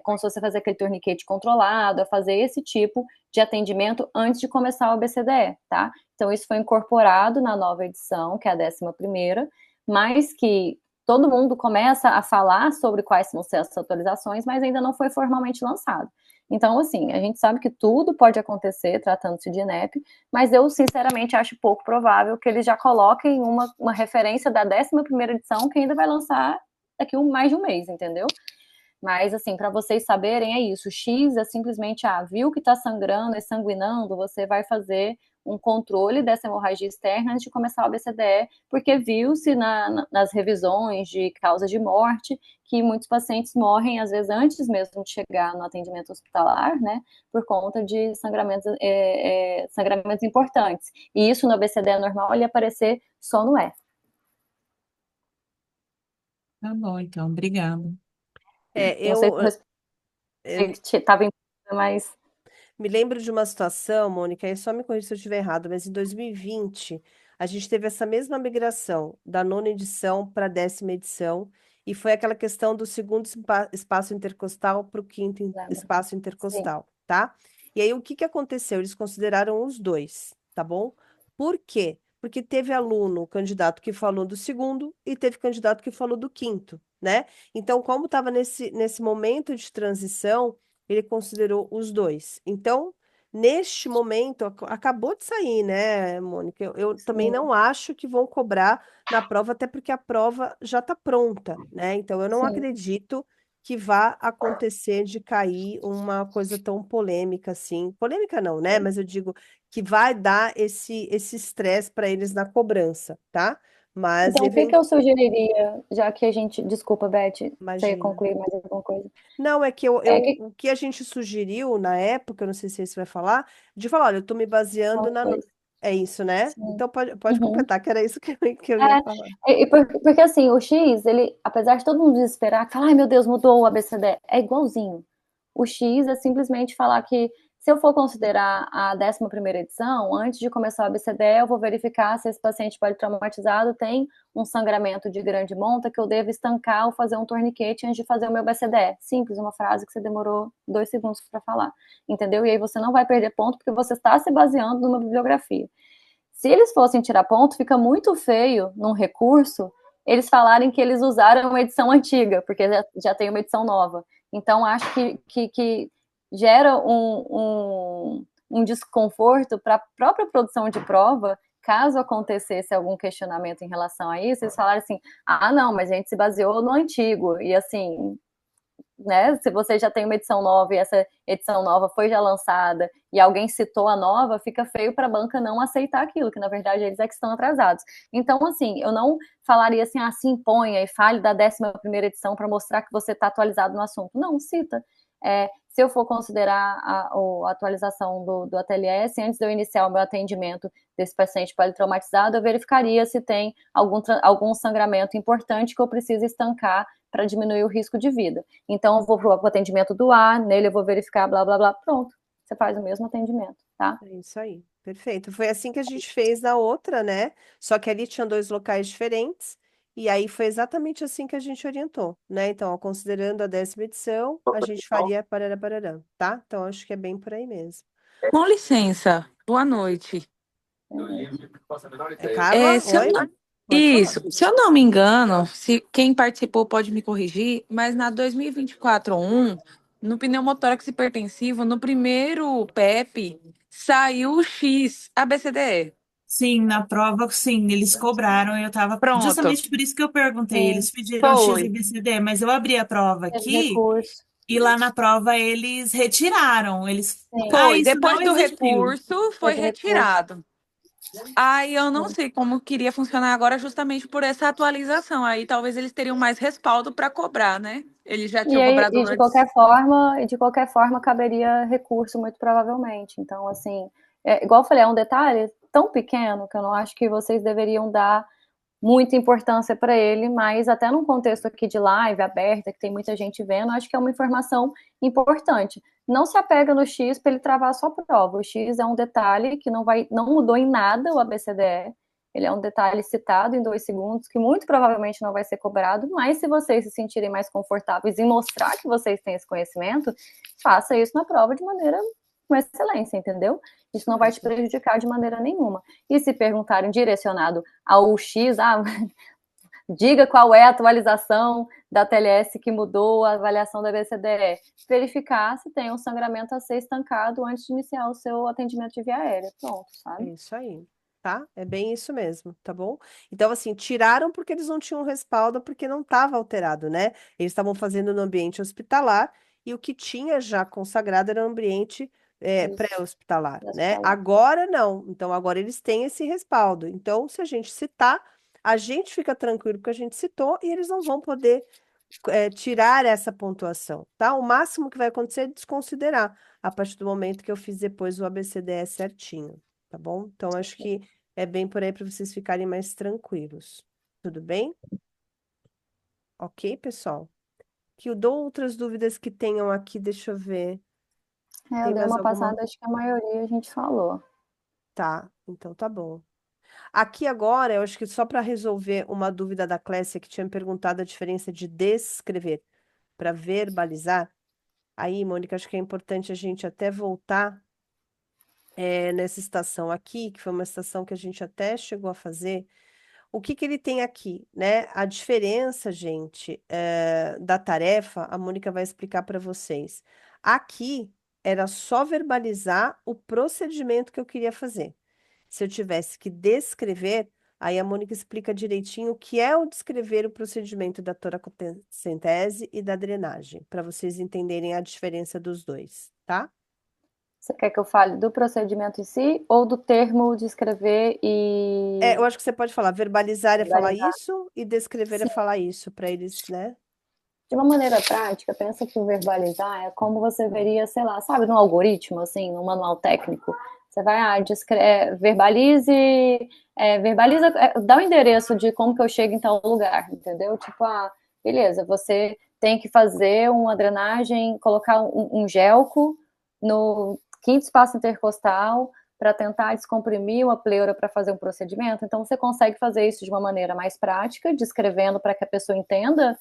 Como se você fazer aquele torniquete controlado, a fazer esse tipo de atendimento antes de começar o ABCDE, tá? Então, isso foi incorporado na nova edição, que é a 11ª, mas que todo mundo começa a falar sobre quais vão ser essas atualizações, mas ainda não foi formalmente lançado. Então, assim, a gente sabe que tudo pode acontecer tratando-se de INEP, mas eu, sinceramente, acho pouco provável que eles já coloquem uma referência da 11ª edição que ainda vai lançar daqui mais de um mês, entendeu? Mas, assim, para vocês saberem, é isso. O X é simplesmente, viu que está sangrando e sanguinando, você vai fazer um controle dessa hemorragia externa antes de começar o ABCDE, porque viu-se nas revisões de causas de morte que muitos pacientes morrem, às vezes, antes mesmo de chegar no atendimento hospitalar, né, por conta de sangramentos importantes. E isso no ABCDE normal, ele ia aparecer só no E. Tá bom, então, obrigada. Não sei Eu se estava em mas me lembro de uma situação, Mônica, e só me corrija se eu estiver errado, mas em 2020 a gente teve essa mesma migração da 9ª edição para a 10ª edição, e foi aquela questão do segundo espaço intercostal para o quinto lembra. espaço Sim. intercostal, tá? E aí o que que aconteceu? Eles consideraram os dois, tá bom? Por quê? Porque teve aluno, candidato que falou do segundo e teve candidato que falou do quinto, né? Então, como estava nesse momento de transição, ele considerou os dois. Então, neste momento, acabou de sair, né, Mônica? Eu também Sim, não acho que vão cobrar na prova, até porque a prova já está pronta, né? Então, eu não sim. acredito que vá acontecer de cair uma coisa tão polêmica assim. Polêmica não, né? Mas eu digo que vai dar esse estresse para eles na cobrança, tá? Mas, Então, o que que eu sugeriria, já que a gente... Desculpa, Beth, você ia imagina. concluir mais alguma coisa? Não, é que É que o que a gente sugeriu na época, eu não sei se você vai falar, de falar, olha, eu estou me são baseando os na. dois. É isso, né? Sim. Então pode Uhum. completar, que era isso que eu ia falar. Porque assim, o X, ele, apesar de todo mundo desesperar, que fala, ai meu Deus, mudou o ABCD, é igualzinho. O X é simplesmente falar que se eu for considerar a 11ª edição, antes de começar o ABCD, eu vou verificar se esse paciente politraumatizado tem um sangramento de grande monta que eu devo estancar ou fazer um torniquete antes de fazer o meu ABCD. Simples, uma frase que você demorou 2 segundos para falar, entendeu? E aí você não vai perder ponto porque você está se baseando numa bibliografia. Se eles fossem tirar ponto, fica muito feio num recurso eles falarem que eles usaram uma edição antiga, porque já tem uma edição nova. Então, acho que gera um desconforto para a própria produção de prova, caso acontecesse algum questionamento em relação a isso, eles falarem assim, não, mas a gente se baseou no antigo, e assim, né, se você já tem uma edição nova e essa edição nova foi já lançada e alguém citou a nova, fica feio para a banca não aceitar aquilo, que na verdade eles é que estão atrasados. Então, assim, eu não falaria assim, se imponha e fale da 11ª edição para mostrar que você está atualizado no assunto. Não, cita. Se eu for considerar a atualização do ATLS, antes de eu iniciar o meu atendimento desse paciente politraumatizado, eu verificaria se tem algum sangramento importante que eu preciso estancar para diminuir o risco de vida. Então, eu vou para o atendimento do A, nele eu vou verificar, blá, blá, blá, pronto. Você faz o mesmo atendimento, tá? É isso aí, perfeito. Foi assim que a gente fez na outra, né? Só que ali tinham 2 locais diferentes, e aí foi exatamente assim que a gente orientou, né? Então, ó, considerando a 10ª edição, a gente faria parará, parará, tá? Então, acho que é bem por aí mesmo. Com licença, boa noite. Carla, Se eu oi? não... Pode falar. Isso, se eu não me engano, se quem participou pode me corrigir, mas na 2024-1, no pneumotórax hipertensivo, no primeiro PEP, saiu o X ABCDE. Sim, na prova, sim, eles cobraram. Eu estava Pronto, justamente por isso que eu perguntei. Sim, Eles pediram X e foi. BCD, mas eu abri a prova teve aqui recurso. e lá na prova eles retiraram. Eles, Sim, Foi. isso Depois não do existiu. recurso, foi teve recurso. retirado. Aí eu não Sim. sei como queria funcionar agora, justamente por essa atualização. Aí talvez eles teriam mais respaldo para cobrar, né? Eles já E tinham aí, cobrado antes. de qualquer forma, caberia recurso muito provavelmente. Então, assim, igual eu falei, é um detalhe tão pequeno que eu não acho que vocês deveriam dar muita importância para ele, mas até num contexto aqui de live aberta, que tem muita gente vendo, acho que é uma informação importante. Não se apega no X para ele travar a sua prova. O X é um detalhe que não mudou em nada o ABCDE. Ele é um detalhe citado em 2 segundos, que muito provavelmente não vai ser cobrado, mas se vocês se sentirem mais confortáveis em mostrar que vocês têm esse conhecimento, faça isso na prova de maneira com excelência, entendeu? Isso não vai te prejudicar de maneira nenhuma. E se perguntarem direcionado ao X, Diga qual é a atualização da TLS que mudou a avaliação da BCDE. Verificar se tem um sangramento a ser estancado antes de iniciar o seu atendimento de via aérea. Pronto, É sabe? isso aí, tá? É bem isso mesmo, tá bom? Então, assim, tiraram porque eles não tinham respaldo, porque não estava alterado, né? Eles estavam fazendo no ambiente hospitalar e o que tinha já consagrado era um ambiente Isso, pré-hospitalar, né? hospitalar. Agora não. Então, agora eles têm esse respaldo. Então, se a gente citar, a gente fica tranquilo porque a gente citou e eles não vão poder tirar essa pontuação, tá? O máximo que vai acontecer é desconsiderar a partir do momento que eu fiz depois o ABCDE certinho, tá bom? Então, acho que é bem por aí para vocês ficarem mais tranquilos. Tudo bem? Ok, pessoal? Que eu dou outras dúvidas que tenham aqui, deixa eu ver. Eu Tem dei mais uma alguma? passada, acho que a maioria a gente falou. Tá, então tá bom. Aqui agora, eu acho que só para resolver uma dúvida da Clécia que tinha me perguntado a diferença de descrever para verbalizar. Aí, Mônica, acho que é importante a gente até voltar nessa estação aqui, que foi uma estação que a gente até chegou a fazer. O que que ele tem aqui, né? A diferença, gente, da tarefa, a Mônica vai explicar para vocês. Aqui era só verbalizar o procedimento que eu queria fazer. Se eu tivesse que descrever, aí a Mônica explica direitinho o que é o descrever o procedimento da toracocentese e da drenagem, para vocês entenderem a diferença dos dois, tá? Você quer que eu fale do procedimento em si ou do termo de escrever e Eu acho que você pode falar, verbalizar é falar verbalizar? isso e descrever é Sim. falar isso, para eles, né? De uma maneira prática, pensa que o verbalizar é como você veria, sei lá, sabe, num algoritmo, assim, num manual técnico. Você vai, verbalize, verbaliza, dá o endereço de como que eu chego em tal lugar, entendeu? Tipo, beleza, você tem que fazer uma drenagem, colocar um gelco no quinto espaço intercostal para tentar descomprimir uma pleura para fazer um procedimento. Então, você consegue fazer isso de uma maneira mais prática, descrevendo para que a pessoa entenda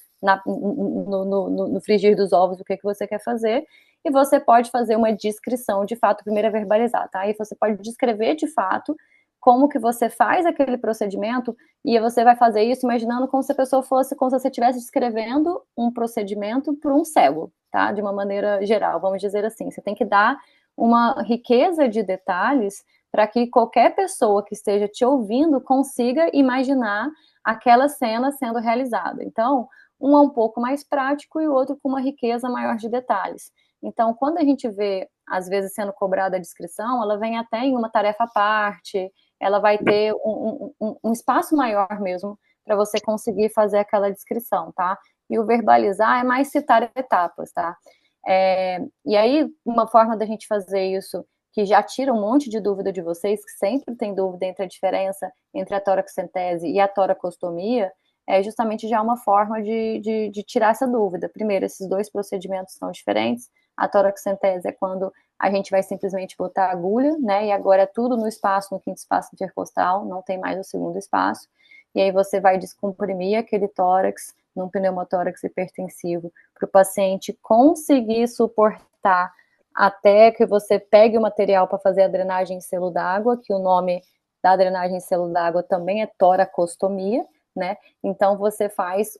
no frigir dos ovos o que você quer fazer, e você pode fazer uma descrição de fato, primeiro é verbalizar, tá? E você pode descrever de fato como que você faz aquele procedimento, e você vai fazer isso imaginando como se a pessoa fosse, como se você estivesse descrevendo um procedimento para um cego, tá? De uma maneira geral, vamos dizer assim. Você tem que dar uma riqueza de detalhes para que qualquer pessoa que esteja te ouvindo consiga imaginar aquela cena sendo realizada. Então, um é um pouco mais prático e o outro com uma riqueza maior de detalhes. Então, quando a gente vê, às vezes, sendo cobrada a descrição, ela vem até em uma tarefa à parte, ela vai ter um espaço maior mesmo para você conseguir fazer aquela descrição, tá? E o verbalizar é mais citar etapas, tá? E aí, uma forma da gente fazer isso, que já tira um monte de dúvida de vocês, que sempre tem dúvida entre a diferença entre a toracocentese e a toracostomia, é justamente já uma forma de tirar essa dúvida. Primeiro, esses dois procedimentos são diferentes. A toracocentese é quando a gente vai simplesmente botar a agulha, né? E agora é tudo no espaço, no quinto espaço intercostal, não tem mais o segundo espaço. E aí você vai descomprimir aquele tórax num pneumotórax hipertensivo para o paciente conseguir suportar até que você pegue o material para fazer a drenagem em selo d'água, que o nome da drenagem em selo d'água também é toracostomia, né? Então você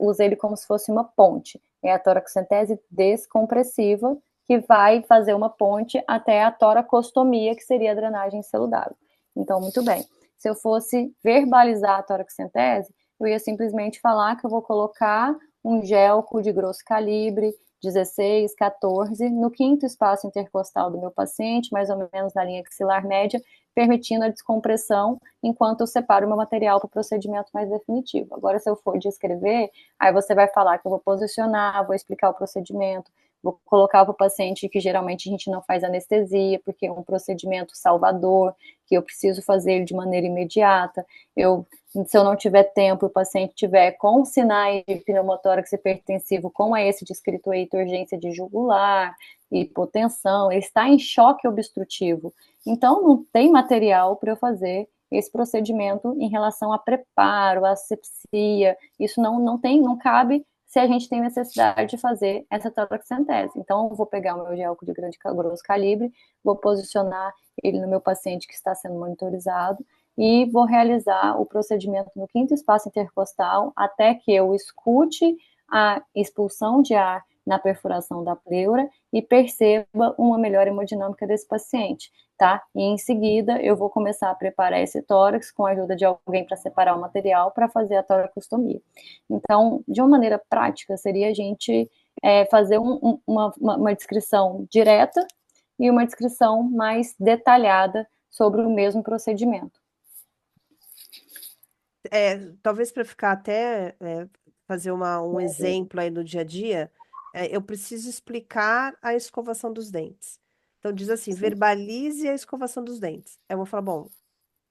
usa ele como se fosse uma ponte. É a toracocentese descompressiva que vai fazer uma ponte até a toracostomia, que seria a drenagem em selo d'água. Então, muito bem. Se eu fosse verbalizar a toracocentese, eu ia simplesmente falar que eu vou colocar um gelco de grosso calibre, 16, 14, no quinto espaço intercostal do meu paciente, mais ou menos na linha axilar média, permitindo a descompressão enquanto eu separo o meu material para o procedimento mais definitivo. Agora, se eu for descrever, aí você vai falar que eu vou posicionar, vou explicar o procedimento, vou colocar para o paciente que geralmente a gente não faz anestesia, porque é um procedimento salvador, que eu preciso fazer de maneira imediata. Se eu não tiver tempo, o paciente tiver com sinais de pneumotórax hipertensivo, como é esse descrito aí, urgência de jugular, hipotensão, ele está em choque obstrutivo. Então, não tem material para eu fazer esse procedimento em relação a preparo, asepsia, isso não cabe se a gente tem necessidade de fazer essa toracocentese. Então, eu vou pegar o meu gelco de grosso calibre, vou posicionar ele no meu paciente que está sendo monitorizado, e vou realizar o procedimento no quinto espaço intercostal até que eu escute a expulsão de ar na perfuração da pleura e perceba uma melhor hemodinâmica desse paciente, tá? E em seguida eu vou começar a preparar esse tórax com a ajuda de alguém para separar o material para fazer a toracostomia. Então, de uma maneira prática, seria a gente fazer uma descrição direta e uma descrição mais detalhada sobre o mesmo procedimento. Talvez para ficar até fazer um exemplo aí no dia a dia, eu preciso explicar a escovação dos dentes. Então diz assim, verbalize a escovação dos dentes. Eu vou falar, bom,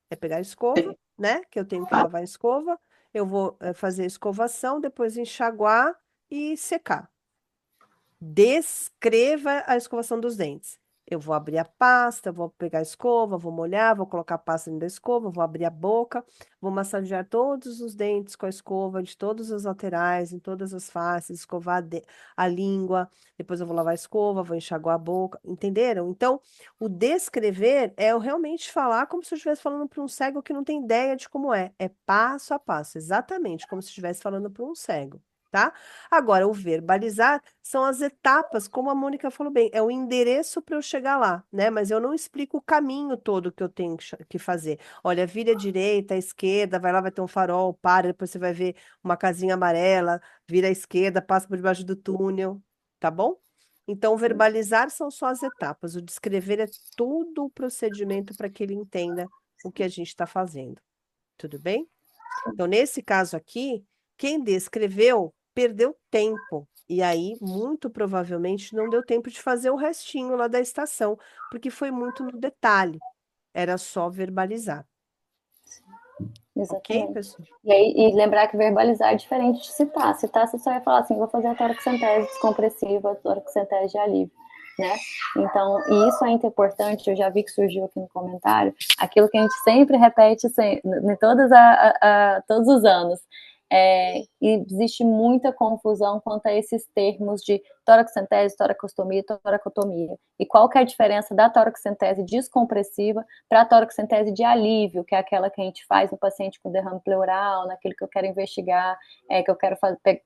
é pegar a escova, né? Que eu tenho que lavar a escova, eu vou fazer a escovação, depois enxaguar e secar. Descreva a escovação dos dentes. Eu vou abrir a pasta, vou pegar a escova, vou molhar, vou colocar a pasta dentro da escova, vou abrir a boca, vou massagear todos os dentes com a escova, de todas as laterais, em todas as faces, escovar a língua, depois eu vou lavar a escova, vou enxaguar a boca, entenderam? Então, o descrever é eu realmente falar como se eu estivesse falando para um cego que não tem ideia de como é. É passo a passo, exatamente como se eu estivesse falando para um cego. Tá? Agora, o verbalizar são as etapas, como a Mônica falou bem, é o endereço para eu chegar lá, né? Mas eu não explico o caminho todo que eu tenho que fazer. Olha, vira à direita, à esquerda, vai lá, vai ter um farol, para, depois você vai ver uma casinha amarela, vira à esquerda, passa por debaixo do túnel, tá bom? Então, o verbalizar são só as etapas, o descrever é todo o procedimento para que ele entenda o que a gente está fazendo. Tudo bem? Então, nesse caso aqui, quem descreveu perdeu tempo. E aí, muito provavelmente, não deu tempo de fazer o restinho lá da estação, porque foi muito no detalhe. Era só verbalizar. Ok, Exatamente. pessoal? E lembrar que verbalizar é diferente de citar. Citar, você só ia falar assim, vou fazer a toracocentese descompressiva, a toracocentese de alívio, né? Então, e isso é muito importante, eu já vi que surgiu aqui no comentário, aquilo que a gente sempre repete em todos os anos. E existe muita confusão quanto a esses termos de toracocentese, toracostomia e toracotomia. E qual que é a diferença da toracocentese descompressiva para a toracocentese de alívio, que é aquela que a gente faz no paciente com derrame pleural, naquele que eu quero investigar, que eu quero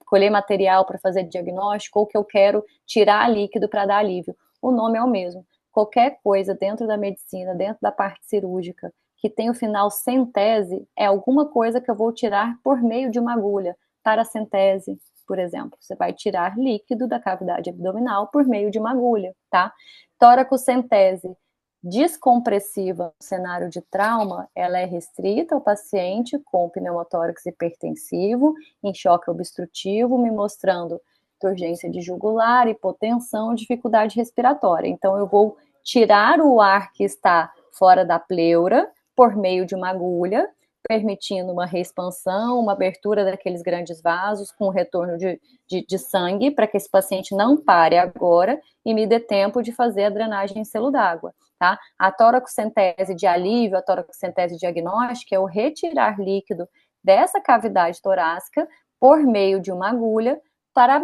colher material para fazer diagnóstico, ou que eu quero tirar líquido para dar alívio. O nome é o mesmo. Qualquer coisa dentro da medicina, dentro da parte cirúrgica, que tem o final centese, é alguma coisa que eu vou tirar por meio de uma agulha. Paracentese, por exemplo, você vai tirar líquido da cavidade abdominal por meio de uma agulha, tá? Toracocentese descompressiva no cenário de trauma, ela é restrita ao paciente com pneumotórax hipertensivo, em choque obstrutivo, me mostrando turgência de jugular, hipotensão, dificuldade respiratória. Então, eu vou tirar o ar que está fora da pleura por meio de uma agulha, permitindo uma reexpansão, uma abertura daqueles grandes vasos, com retorno de sangue, para que esse paciente não pare agora e me dê tempo de fazer a drenagem em selo d'água, tá? A toracocentese de alívio, a toracocentese diagnóstica é o retirar líquido dessa cavidade torácica por meio de uma agulha para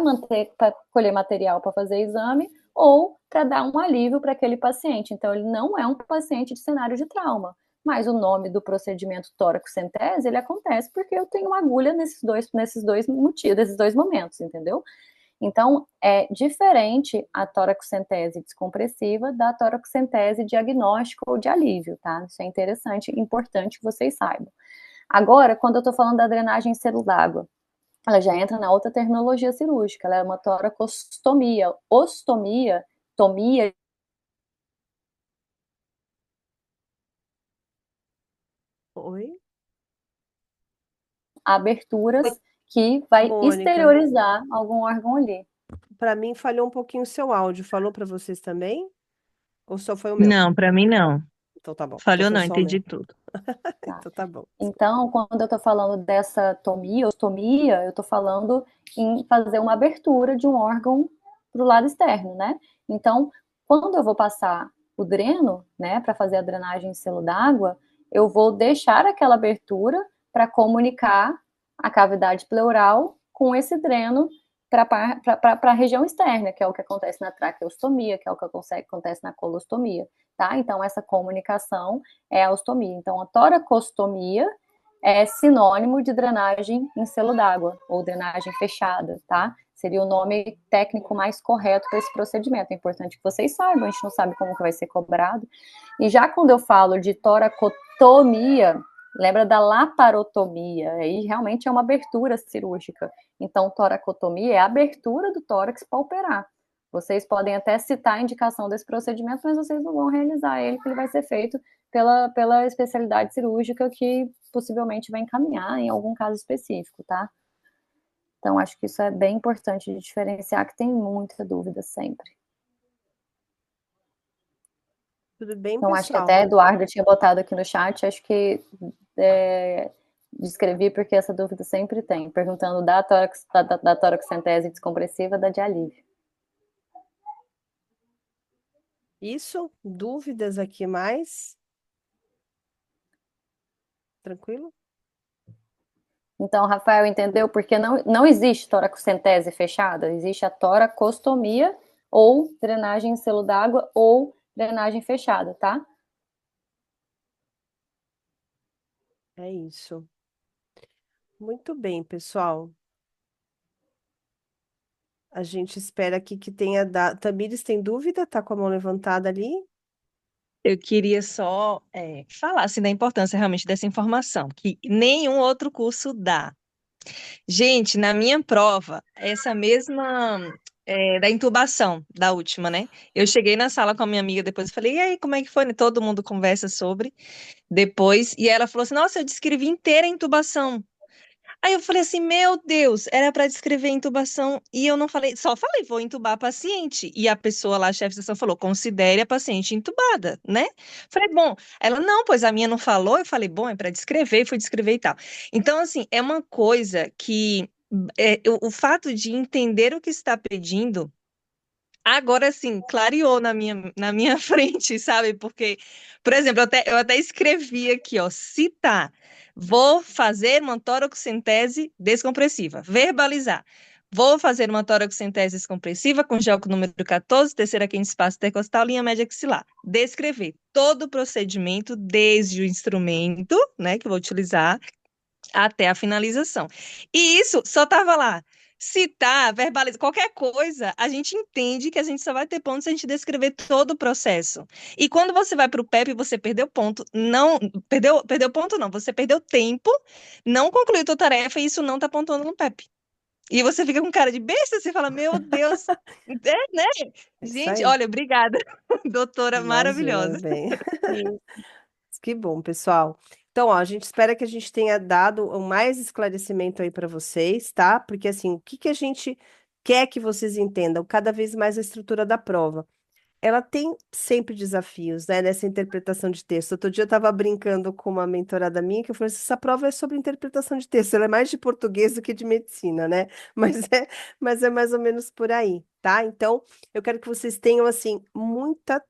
colher material para fazer exame ou para dar um alívio para aquele paciente. Então, ele não é um paciente de cenário de trauma, mas o nome do procedimento toracocentese, ele acontece porque eu tenho uma agulha nesses dois motivos, desses dois momentos, entendeu? Então, é diferente a toracocentese descompressiva da toracocentese diagnóstica ou de alívio, tá? Isso é interessante, importante que vocês saibam. Agora, quando eu estou falando da drenagem em selo d'água, ela já entra na outra terminologia cirúrgica, ela é uma toracostomia. Ostomia, tomia. Oi? Aberturas que vai Mônica, exteriorizar algum órgão ali. para mim falhou um pouquinho o seu áudio. Falou para vocês também? Ou só foi o meu? Não, para mim não. Então tá bom. Então Falhou foi não, só o entendi meu. tudo. Então tá bom. Então, quando eu estou falando dessa ostomia, eu estou falando em fazer uma abertura de um órgão para o lado externo, né? Então, quando eu vou passar o dreno, né, para fazer a drenagem em selo d'água, eu vou deixar aquela abertura para comunicar a cavidade pleural com esse dreno para a região externa, que é o que acontece na traqueostomia, que é o que acontece na colostomia, tá? Então, essa comunicação é a ostomia. Então, a toracostomia é sinônimo de drenagem em selo d'água, ou drenagem fechada, tá? Seria o nome técnico mais correto para esse procedimento. É importante que vocês saibam, a gente não sabe como que vai ser cobrado. E já quando eu falo de toracotomia, lembra da laparotomia, aí realmente é uma abertura cirúrgica. Então, toracotomia é a abertura do tórax para operar. Vocês podem até citar a indicação desse procedimento, mas vocês não vão realizar ele, porque ele vai ser feito pela especialidade cirúrgica que possivelmente vai encaminhar em algum caso específico, tá? Então, acho que isso é bem importante de diferenciar, que tem muita dúvida sempre. Tudo bem, Então, acho que pessoal? até Eduardo tinha botado aqui no chat, acho que descrevi porque essa dúvida sempre tem, perguntando da toracocentese descompressiva, da de alívio. Isso? Dúvidas aqui mais? Tranquilo? Então, Rafael, entendeu? Porque não existe toracocentese fechada, existe a toracostomia ou drenagem em selo d'água ou drenagem fechada, tá? É isso. Muito bem, pessoal. A gente espera aqui que tenha dado. Tamires, tem dúvida? Tá com a mão levantada ali? Eu queria só falar assim, da importância realmente dessa informação, que nenhum outro curso dá. Gente, na minha prova, essa mesma da intubação, da última, né? Eu cheguei na sala com a minha amiga depois e falei, e aí, como é que foi? Todo mundo conversa sobre depois, e ela falou assim, nossa, eu descrevi inteira a intubação. Aí eu falei assim, meu Deus, era para descrever intubação e eu não falei, só falei, vou intubar a paciente. E a pessoa lá, a chefe de sessão, falou, considere a paciente intubada, né? Falei, bom, ela, não, pois a minha não falou. Eu falei, bom, é para descrever, fui descrever e tal. Então, assim, é uma coisa que o fato de entender o que está pedindo. Agora sim, clareou na minha frente, sabe? Porque, por exemplo, eu até escrevi aqui, ó, citar. Vou fazer uma toracocentese descompressiva. Verbalizar. Vou fazer uma toracocentese descompressiva com gel com número 14, terceira quinta espaço intercostal, linha média axilar. Descrever todo o procedimento, desde o instrumento, né, que eu vou utilizar, até a finalização. E isso só estava lá. Citar, verbalizar, qualquer coisa, a gente entende que a gente só vai ter ponto se a gente descrever todo o processo. E quando você vai para o PEP, você perdeu ponto, não, perdeu ponto não, você perdeu tempo, não concluiu tua tarefa e isso não está pontuando no PEP. E você fica com cara de besta, você fala, meu Deus, né? É isso Gente, aí. olha, obrigada, doutora Imagina, maravilhosa. bem. Que bom, pessoal. Então, ó, a gente espera que a gente tenha dado o mais esclarecimento aí para vocês, tá? Porque assim, o que que a gente quer que vocês entendam cada vez mais a estrutura da prova. Ela tem sempre desafios, né, nessa interpretação de texto. Outro dia eu estava brincando com uma mentorada minha que eu falei assim, essa prova é sobre interpretação de texto, ela é mais de português do que de medicina, né? Mas é mais ou menos por aí, tá? Então, eu quero que vocês tenham, assim, muita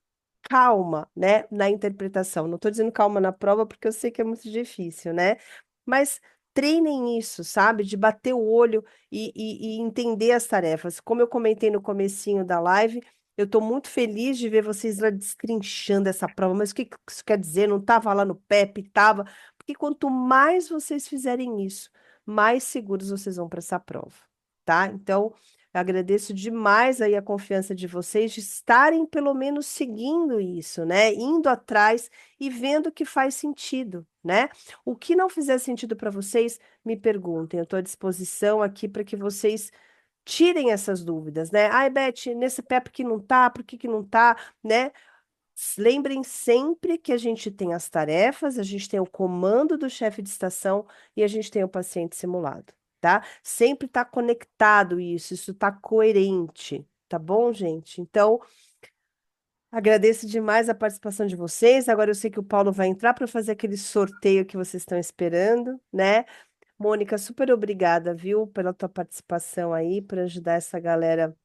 calma, né, na interpretação. Não estou dizendo calma na prova porque eu sei que é muito difícil, né? Mas treinem isso, sabe? De bater o olho e entender as tarefas. Como eu comentei no comecinho da live, eu estou muito feliz de ver vocês lá destrinchando essa prova. Mas o que que isso quer dizer? Não estava lá no PEP, estava. Porque quanto mais vocês fizerem isso, mais seguros vocês vão para essa prova, tá? Então, eu agradeço demais aí a confiança de vocês de estarem pelo menos seguindo isso, né? Indo atrás e vendo que faz sentido, né? O que não fizer sentido para vocês, me perguntem. Eu estou à disposição aqui para que vocês tirem essas dúvidas, né? Ai, Beth, nesse PEP que não tá, por que que não tá, né? Lembrem sempre que a gente tem as tarefas, a gente tem o comando do chefe de estação e a gente tem o paciente simulado, tá? Sempre está conectado isso está coerente, tá bom, gente? Então, agradeço demais a participação de vocês. Agora eu sei que o Paulo vai entrar para fazer aquele sorteio que vocês estão esperando, né? Mônica, super obrigada, viu, pela tua participação aí, por ajudar essa galera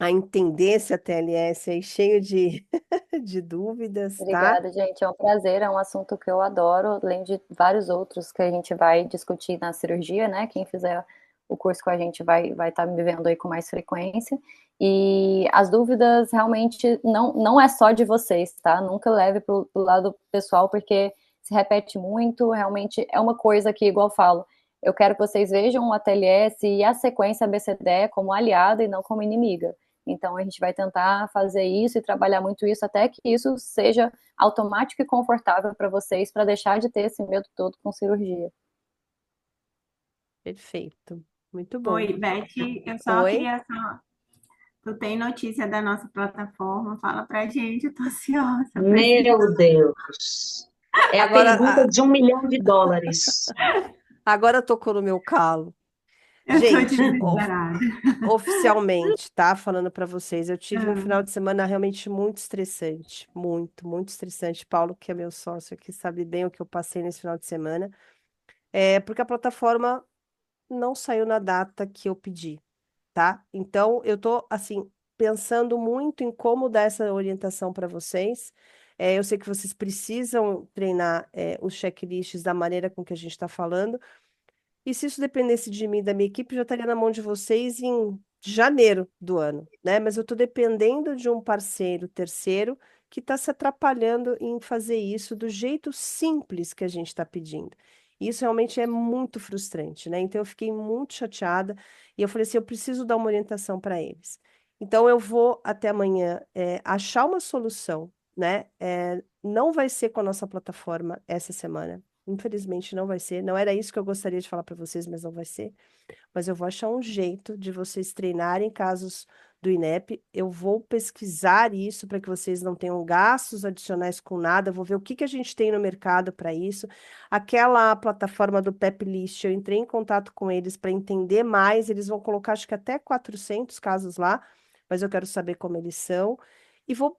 a entender esse ATLS aí cheio de, de dúvidas, tá? Obrigada, gente. É um prazer, é um assunto que eu adoro, além de vários outros que a gente vai discutir na cirurgia, né? Quem fizer o curso com a gente vai estar me vendo aí com mais frequência. E as dúvidas realmente não é só de vocês, tá? Nunca leve pro lado pessoal, porque se repete muito, realmente é uma coisa que, igual eu falo, eu quero que vocês vejam o ATLS e a sequência ABCDE como aliada e não como inimiga. Então, a gente vai tentar fazer isso e trabalhar muito isso até que isso seja automático e confortável para vocês, para deixar de ter esse medo todo com cirurgia. Perfeito. Muito bom. Oi, Beth, eu só Oi? queria só. Tu tem notícia da nossa plataforma? Fala pra gente, eu tô ansiosa. Meu Deus. É a Agora, pergunta de $1 milhão. agora tocou no meu calo. Eu tô Gente, desesperada. oficialmente, tá? Falando para vocês, eu tive um Ah, final de semana realmente muito estressante, muito, muito estressante. Paulo, que é meu sócio aqui, sabe bem o que eu passei nesse final de semana. Porque a plataforma não saiu na data que eu pedi, tá? Então, eu tô, assim, pensando muito em como dar essa orientação para vocês. Eu sei que vocês precisam treinar, os checklists da maneira com que a gente está falando. E se isso dependesse de mim, e da minha equipe, já estaria na mão de vocês em janeiro do ano, né? Mas eu estou dependendo de um parceiro terceiro que está se atrapalhando em fazer isso do jeito simples que a gente está pedindo. Isso realmente é muito frustrante, né? Então eu fiquei muito chateada e eu falei assim, eu preciso dar uma orientação para eles. Então eu vou até amanhã achar uma solução, né? Não vai ser com a nossa plataforma essa semana. Infelizmente não vai ser. Não era isso que eu gostaria de falar para vocês, mas não vai ser. Mas eu vou achar um jeito de vocês treinarem casos do INEP. Eu vou pesquisar isso para que vocês não tenham gastos adicionais com nada. Eu vou ver o que que a gente tem no mercado para isso. Aquela plataforma do PepList, eu entrei em contato com eles para entender mais. Eles vão colocar, acho que até 400 casos lá, mas eu quero saber como eles são. E vou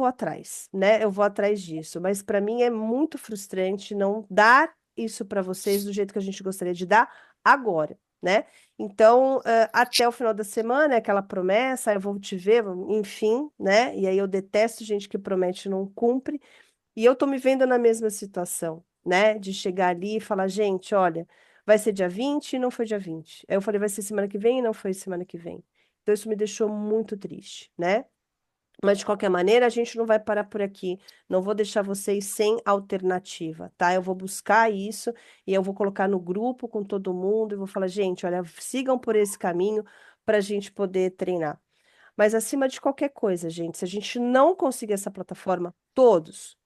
atrás, né? Eu vou atrás disso. Mas para mim é muito frustrante não dar isso para vocês do jeito que a gente gostaria de dar agora, né? Então, até o final da semana, é aquela promessa, eu vou te ver, enfim, né? E aí eu detesto gente que promete e não cumpre. E eu tô me vendo na mesma situação, né? De chegar ali e falar, gente, olha, vai ser dia 20 e não foi dia 20. Aí eu falei, vai ser semana que vem e não foi semana que vem. Então, isso me deixou muito triste, né? Mas, de qualquer maneira, a gente não vai parar por aqui. Não vou deixar vocês sem alternativa, tá? Eu vou buscar isso e eu vou colocar no grupo com todo mundo e vou falar, gente, olha, sigam por esse caminho para a gente poder treinar. Mas, acima de qualquer coisa, gente, se a gente não conseguir essa plataforma, todos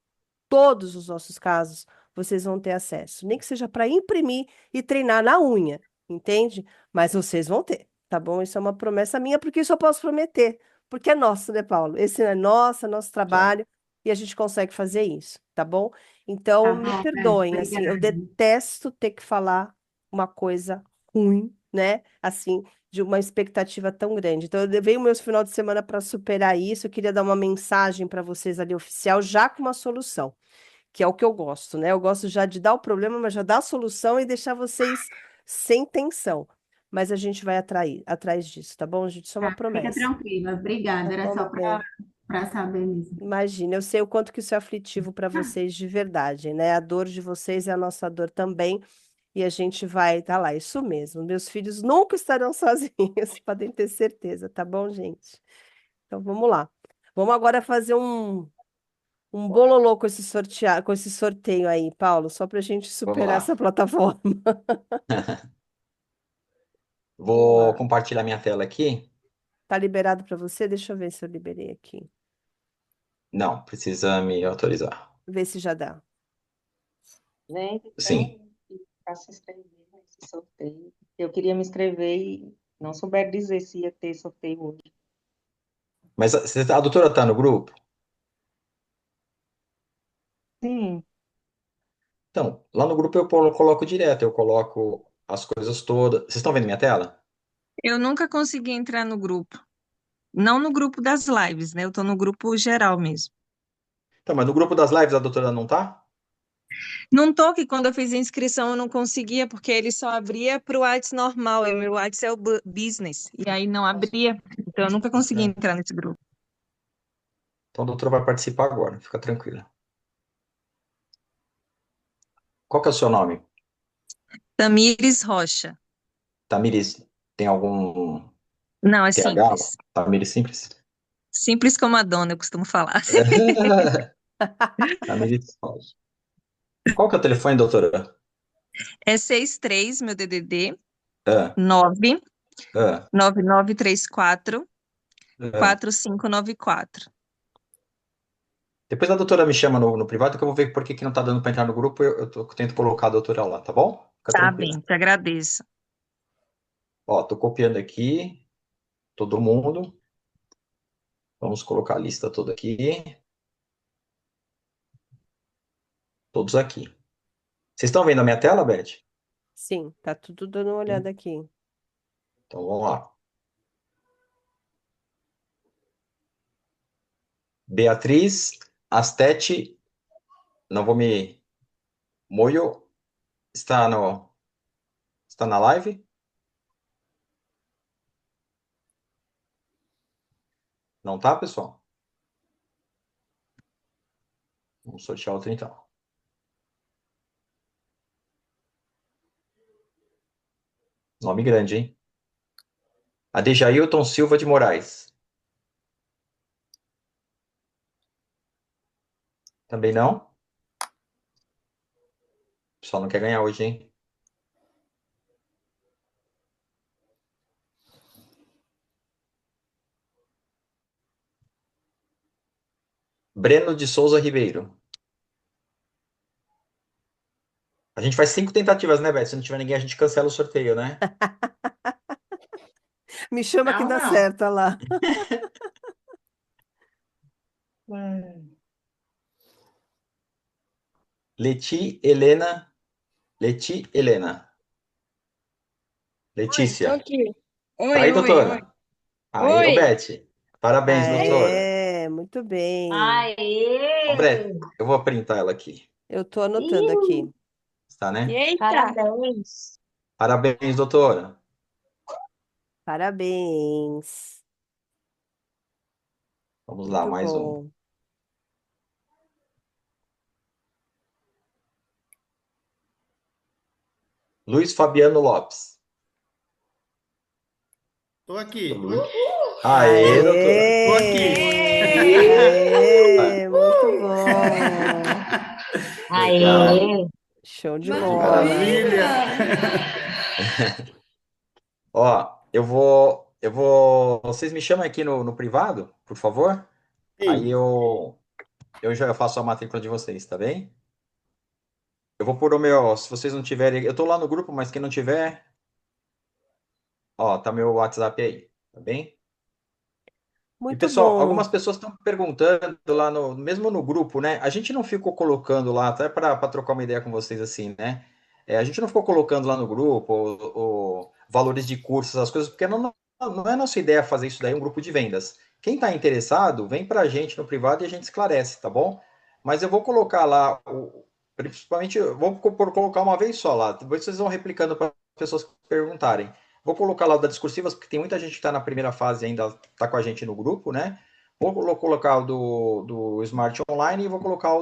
os nossos casos, vocês vão ter acesso. Nem que seja para imprimir e treinar na unha, entende? Mas vocês vão ter, tá bom? Isso é uma promessa minha, porque isso eu posso prometer. Porque é nosso, né, Paulo? Esse é nosso, é nosso Já. trabalho e a gente consegue fazer isso, tá bom? Então, tá me bom, Beth, perdoem, assim, eu obrigada. detesto ter que falar uma coisa ruim, né? Assim, de uma expectativa tão grande. Então, eu levei o meu final de semana para superar isso. Eu queria dar uma mensagem para vocês ali oficial, já com uma solução que é o que eu gosto, né? Eu gosto já de dar o problema, mas já dar a solução e deixar vocês sem tensão. Mas a gente vai atrás disso, tá bom, gente? Isso é uma Tá, fica promessa, tranquila, obrigada. tá Era bom, só meu bem? para saber mesmo. Imagina, eu sei o quanto que isso é aflitivo para vocês de verdade, né? A dor de vocês é a nossa dor também. E a gente vai, tá lá, isso mesmo. Meus filhos nunca estarão sozinhos, podem ter certeza, tá bom, gente? Então vamos lá. Vamos agora fazer um bololô com com esse sorteio aí, Paulo, só para a gente Vamos superar essa lá. plataforma. Vamos Vou lá. compartilhar minha tela aqui. Tá liberado para você? Deixa eu ver se eu liberei aqui. Não, precisa me autorizar. Ver se já dá. Gente, Sim. para se inscrever nesse sorteio. Eu queria me inscrever e não souber dizer se ia ter sorteio hoje. Mas a doutora está no grupo? Sim, Então, lá no grupo eu coloco direto, eu coloco as coisas todas. Vocês estão vendo minha tela? eu nunca consegui entrar no grupo. Não no grupo das lives, né? Eu tô no grupo geral mesmo. Então, mas no grupo das lives a doutora não tá? Não tô que quando eu fiz a inscrição eu não conseguia, porque ele só abria para o Whats normal, e o meu Whats é o business. E aí não abria. Então eu nunca consegui É. entrar nesse grupo. Então a doutora vai participar agora, fica tranquila. Qual que é o seu nome? Tamires Rocha. Tamires, tem algum Não, é TH? simples. Tamires simples? Simples como a dona, eu costumo falar. Tamires Rosa. Qual que é o telefone, doutora? É 63, meu DDD, Ah, 9 ah, 9934 ah. 4594. Depois a doutora me chama no privado que eu vou ver por que que não tá dando para entrar no grupo. Eu tento colocar a doutora lá, tá bom? Fica Tá tranquila. bem, te agradeço. Ó, tô copiando aqui todo mundo. Vamos colocar a lista toda aqui. Todos aqui. Vocês estão vendo a minha tela, Beth? Sim, tá tudo dando uma olhada aqui. Então vamos lá. Beatriz, Astete, não vou me. Moio, está no, está na live? Não tá, pessoal? Vamos sortear outro então. Nome grande, hein? Adejailton Silva de Moraes. Também não? O pessoal não quer ganhar hoje, hein? Breno de Souza Ribeiro. A gente faz 5 tentativas, né, Beth? Se não tiver ninguém, a gente cancela o sorteio, né? Me chama que Não, dá não. certo, olha lá. Leti Helena. Leti Helena. Oi, tô Letícia. aqui. Tá Oi, aí, oi, oi. doutora? Aí, ô, Oi. Beth. Parabéns, doutora. Muito bem. Ô, Beth, Aê! eu vou printar ela aqui. Eu tô anotando aqui. Tá, né? Eita. Parabéns. Parabéns, doutora. Parabéns. Vamos lá, Muito mais um. bom. Luiz Fabiano Lopes. Tô aqui. Aê, doutora. Tô aqui. Aê, muito bom. Legal. Aê! Show de Maravilha. Ó, vocês me chamam aqui no privado, por favor? Aí Sim. eu já faço a matrícula de vocês, tá bem? Eu vou pôr o meu, se vocês não tiverem, eu tô lá no grupo, mas quem não tiver, ó, tá meu WhatsApp aí, tá bem? E Muito pessoal, bom. algumas pessoas estão perguntando lá mesmo no grupo, né? A gente não ficou colocando lá, até para trocar uma ideia com vocês assim, né? A gente não ficou colocando lá no grupo o valores de cursos, as coisas, porque não é nossa ideia fazer isso daí um grupo de vendas. Quem está interessado, vem para a gente no privado e a gente esclarece, tá bom? Mas eu vou colocar lá, principalmente, eu vou colocar uma vez só lá, depois vocês vão replicando para as pessoas perguntarem. Vou colocar lá o da Discursivas, porque tem muita gente que está na primeira fase ainda, está com a gente no grupo, né? Vou colocar o do Smart Online e vou colocar o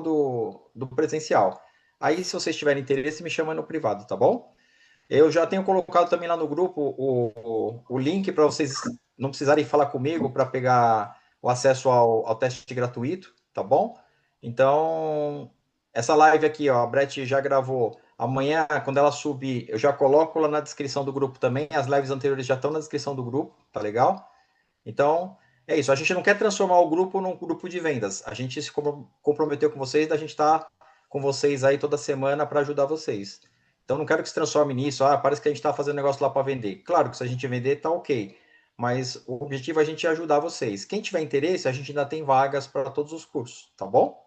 do presencial. Aí, se vocês tiverem interesse, me chama no privado, tá bom? Eu já tenho colocado também lá no grupo o link para vocês não precisarem falar comigo para pegar o acesso ao teste gratuito, tá bom? Então, essa live aqui, ó, a Brett já gravou. Amanhã, quando ela subir, eu já coloco lá na descrição do grupo também. As lives anteriores já estão na descrição do grupo, tá legal? Então, é isso. A gente não quer transformar o grupo num grupo de vendas. A gente se comprometeu com vocês, a gente está com vocês aí toda semana para ajudar vocês. Então, não quero que se transforme nisso. Ah, parece que a gente está fazendo negócio lá para vender. Claro que se a gente vender, tá ok. Mas o objetivo é a gente ajudar vocês. Quem tiver interesse, a gente ainda tem vagas para todos os cursos, tá bom?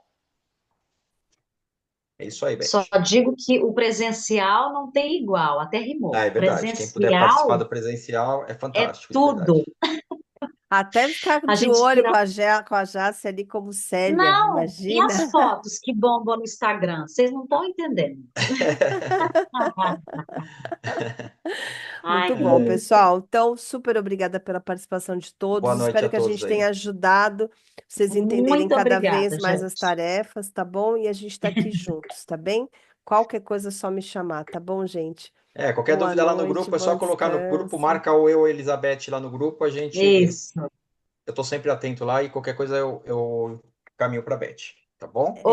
É isso aí, Beth. Só digo que o presencial não tem igual, até rimou. Ah, é verdade. Quem puder participar do presencial é É fantástico, de tudo. verdade. Até ficar A de gente olho tira. com a Jace ali como Célia, Não, e imagina. as fotos que bombam no Instagram? Vocês não estão entendendo. Ai, Muito bom, pessoal. Então, super obrigada pela participação de todos. Boa noite Espero a que a todos gente aí. tenha ajudado vocês entenderem muito cada obrigada, vez mais as gente. tarefas, tá bom? E a gente está aqui juntos, tá bem? Qualquer coisa é só me chamar, tá bom, gente? Qualquer Boa dúvida lá no noite, grupo, é só bom colocar no grupo, descanso. marca ou eu ou Elizabeth lá no grupo, Isso. eu tô sempre atento lá e qualquer coisa eu caminho para a Beth, tá bom?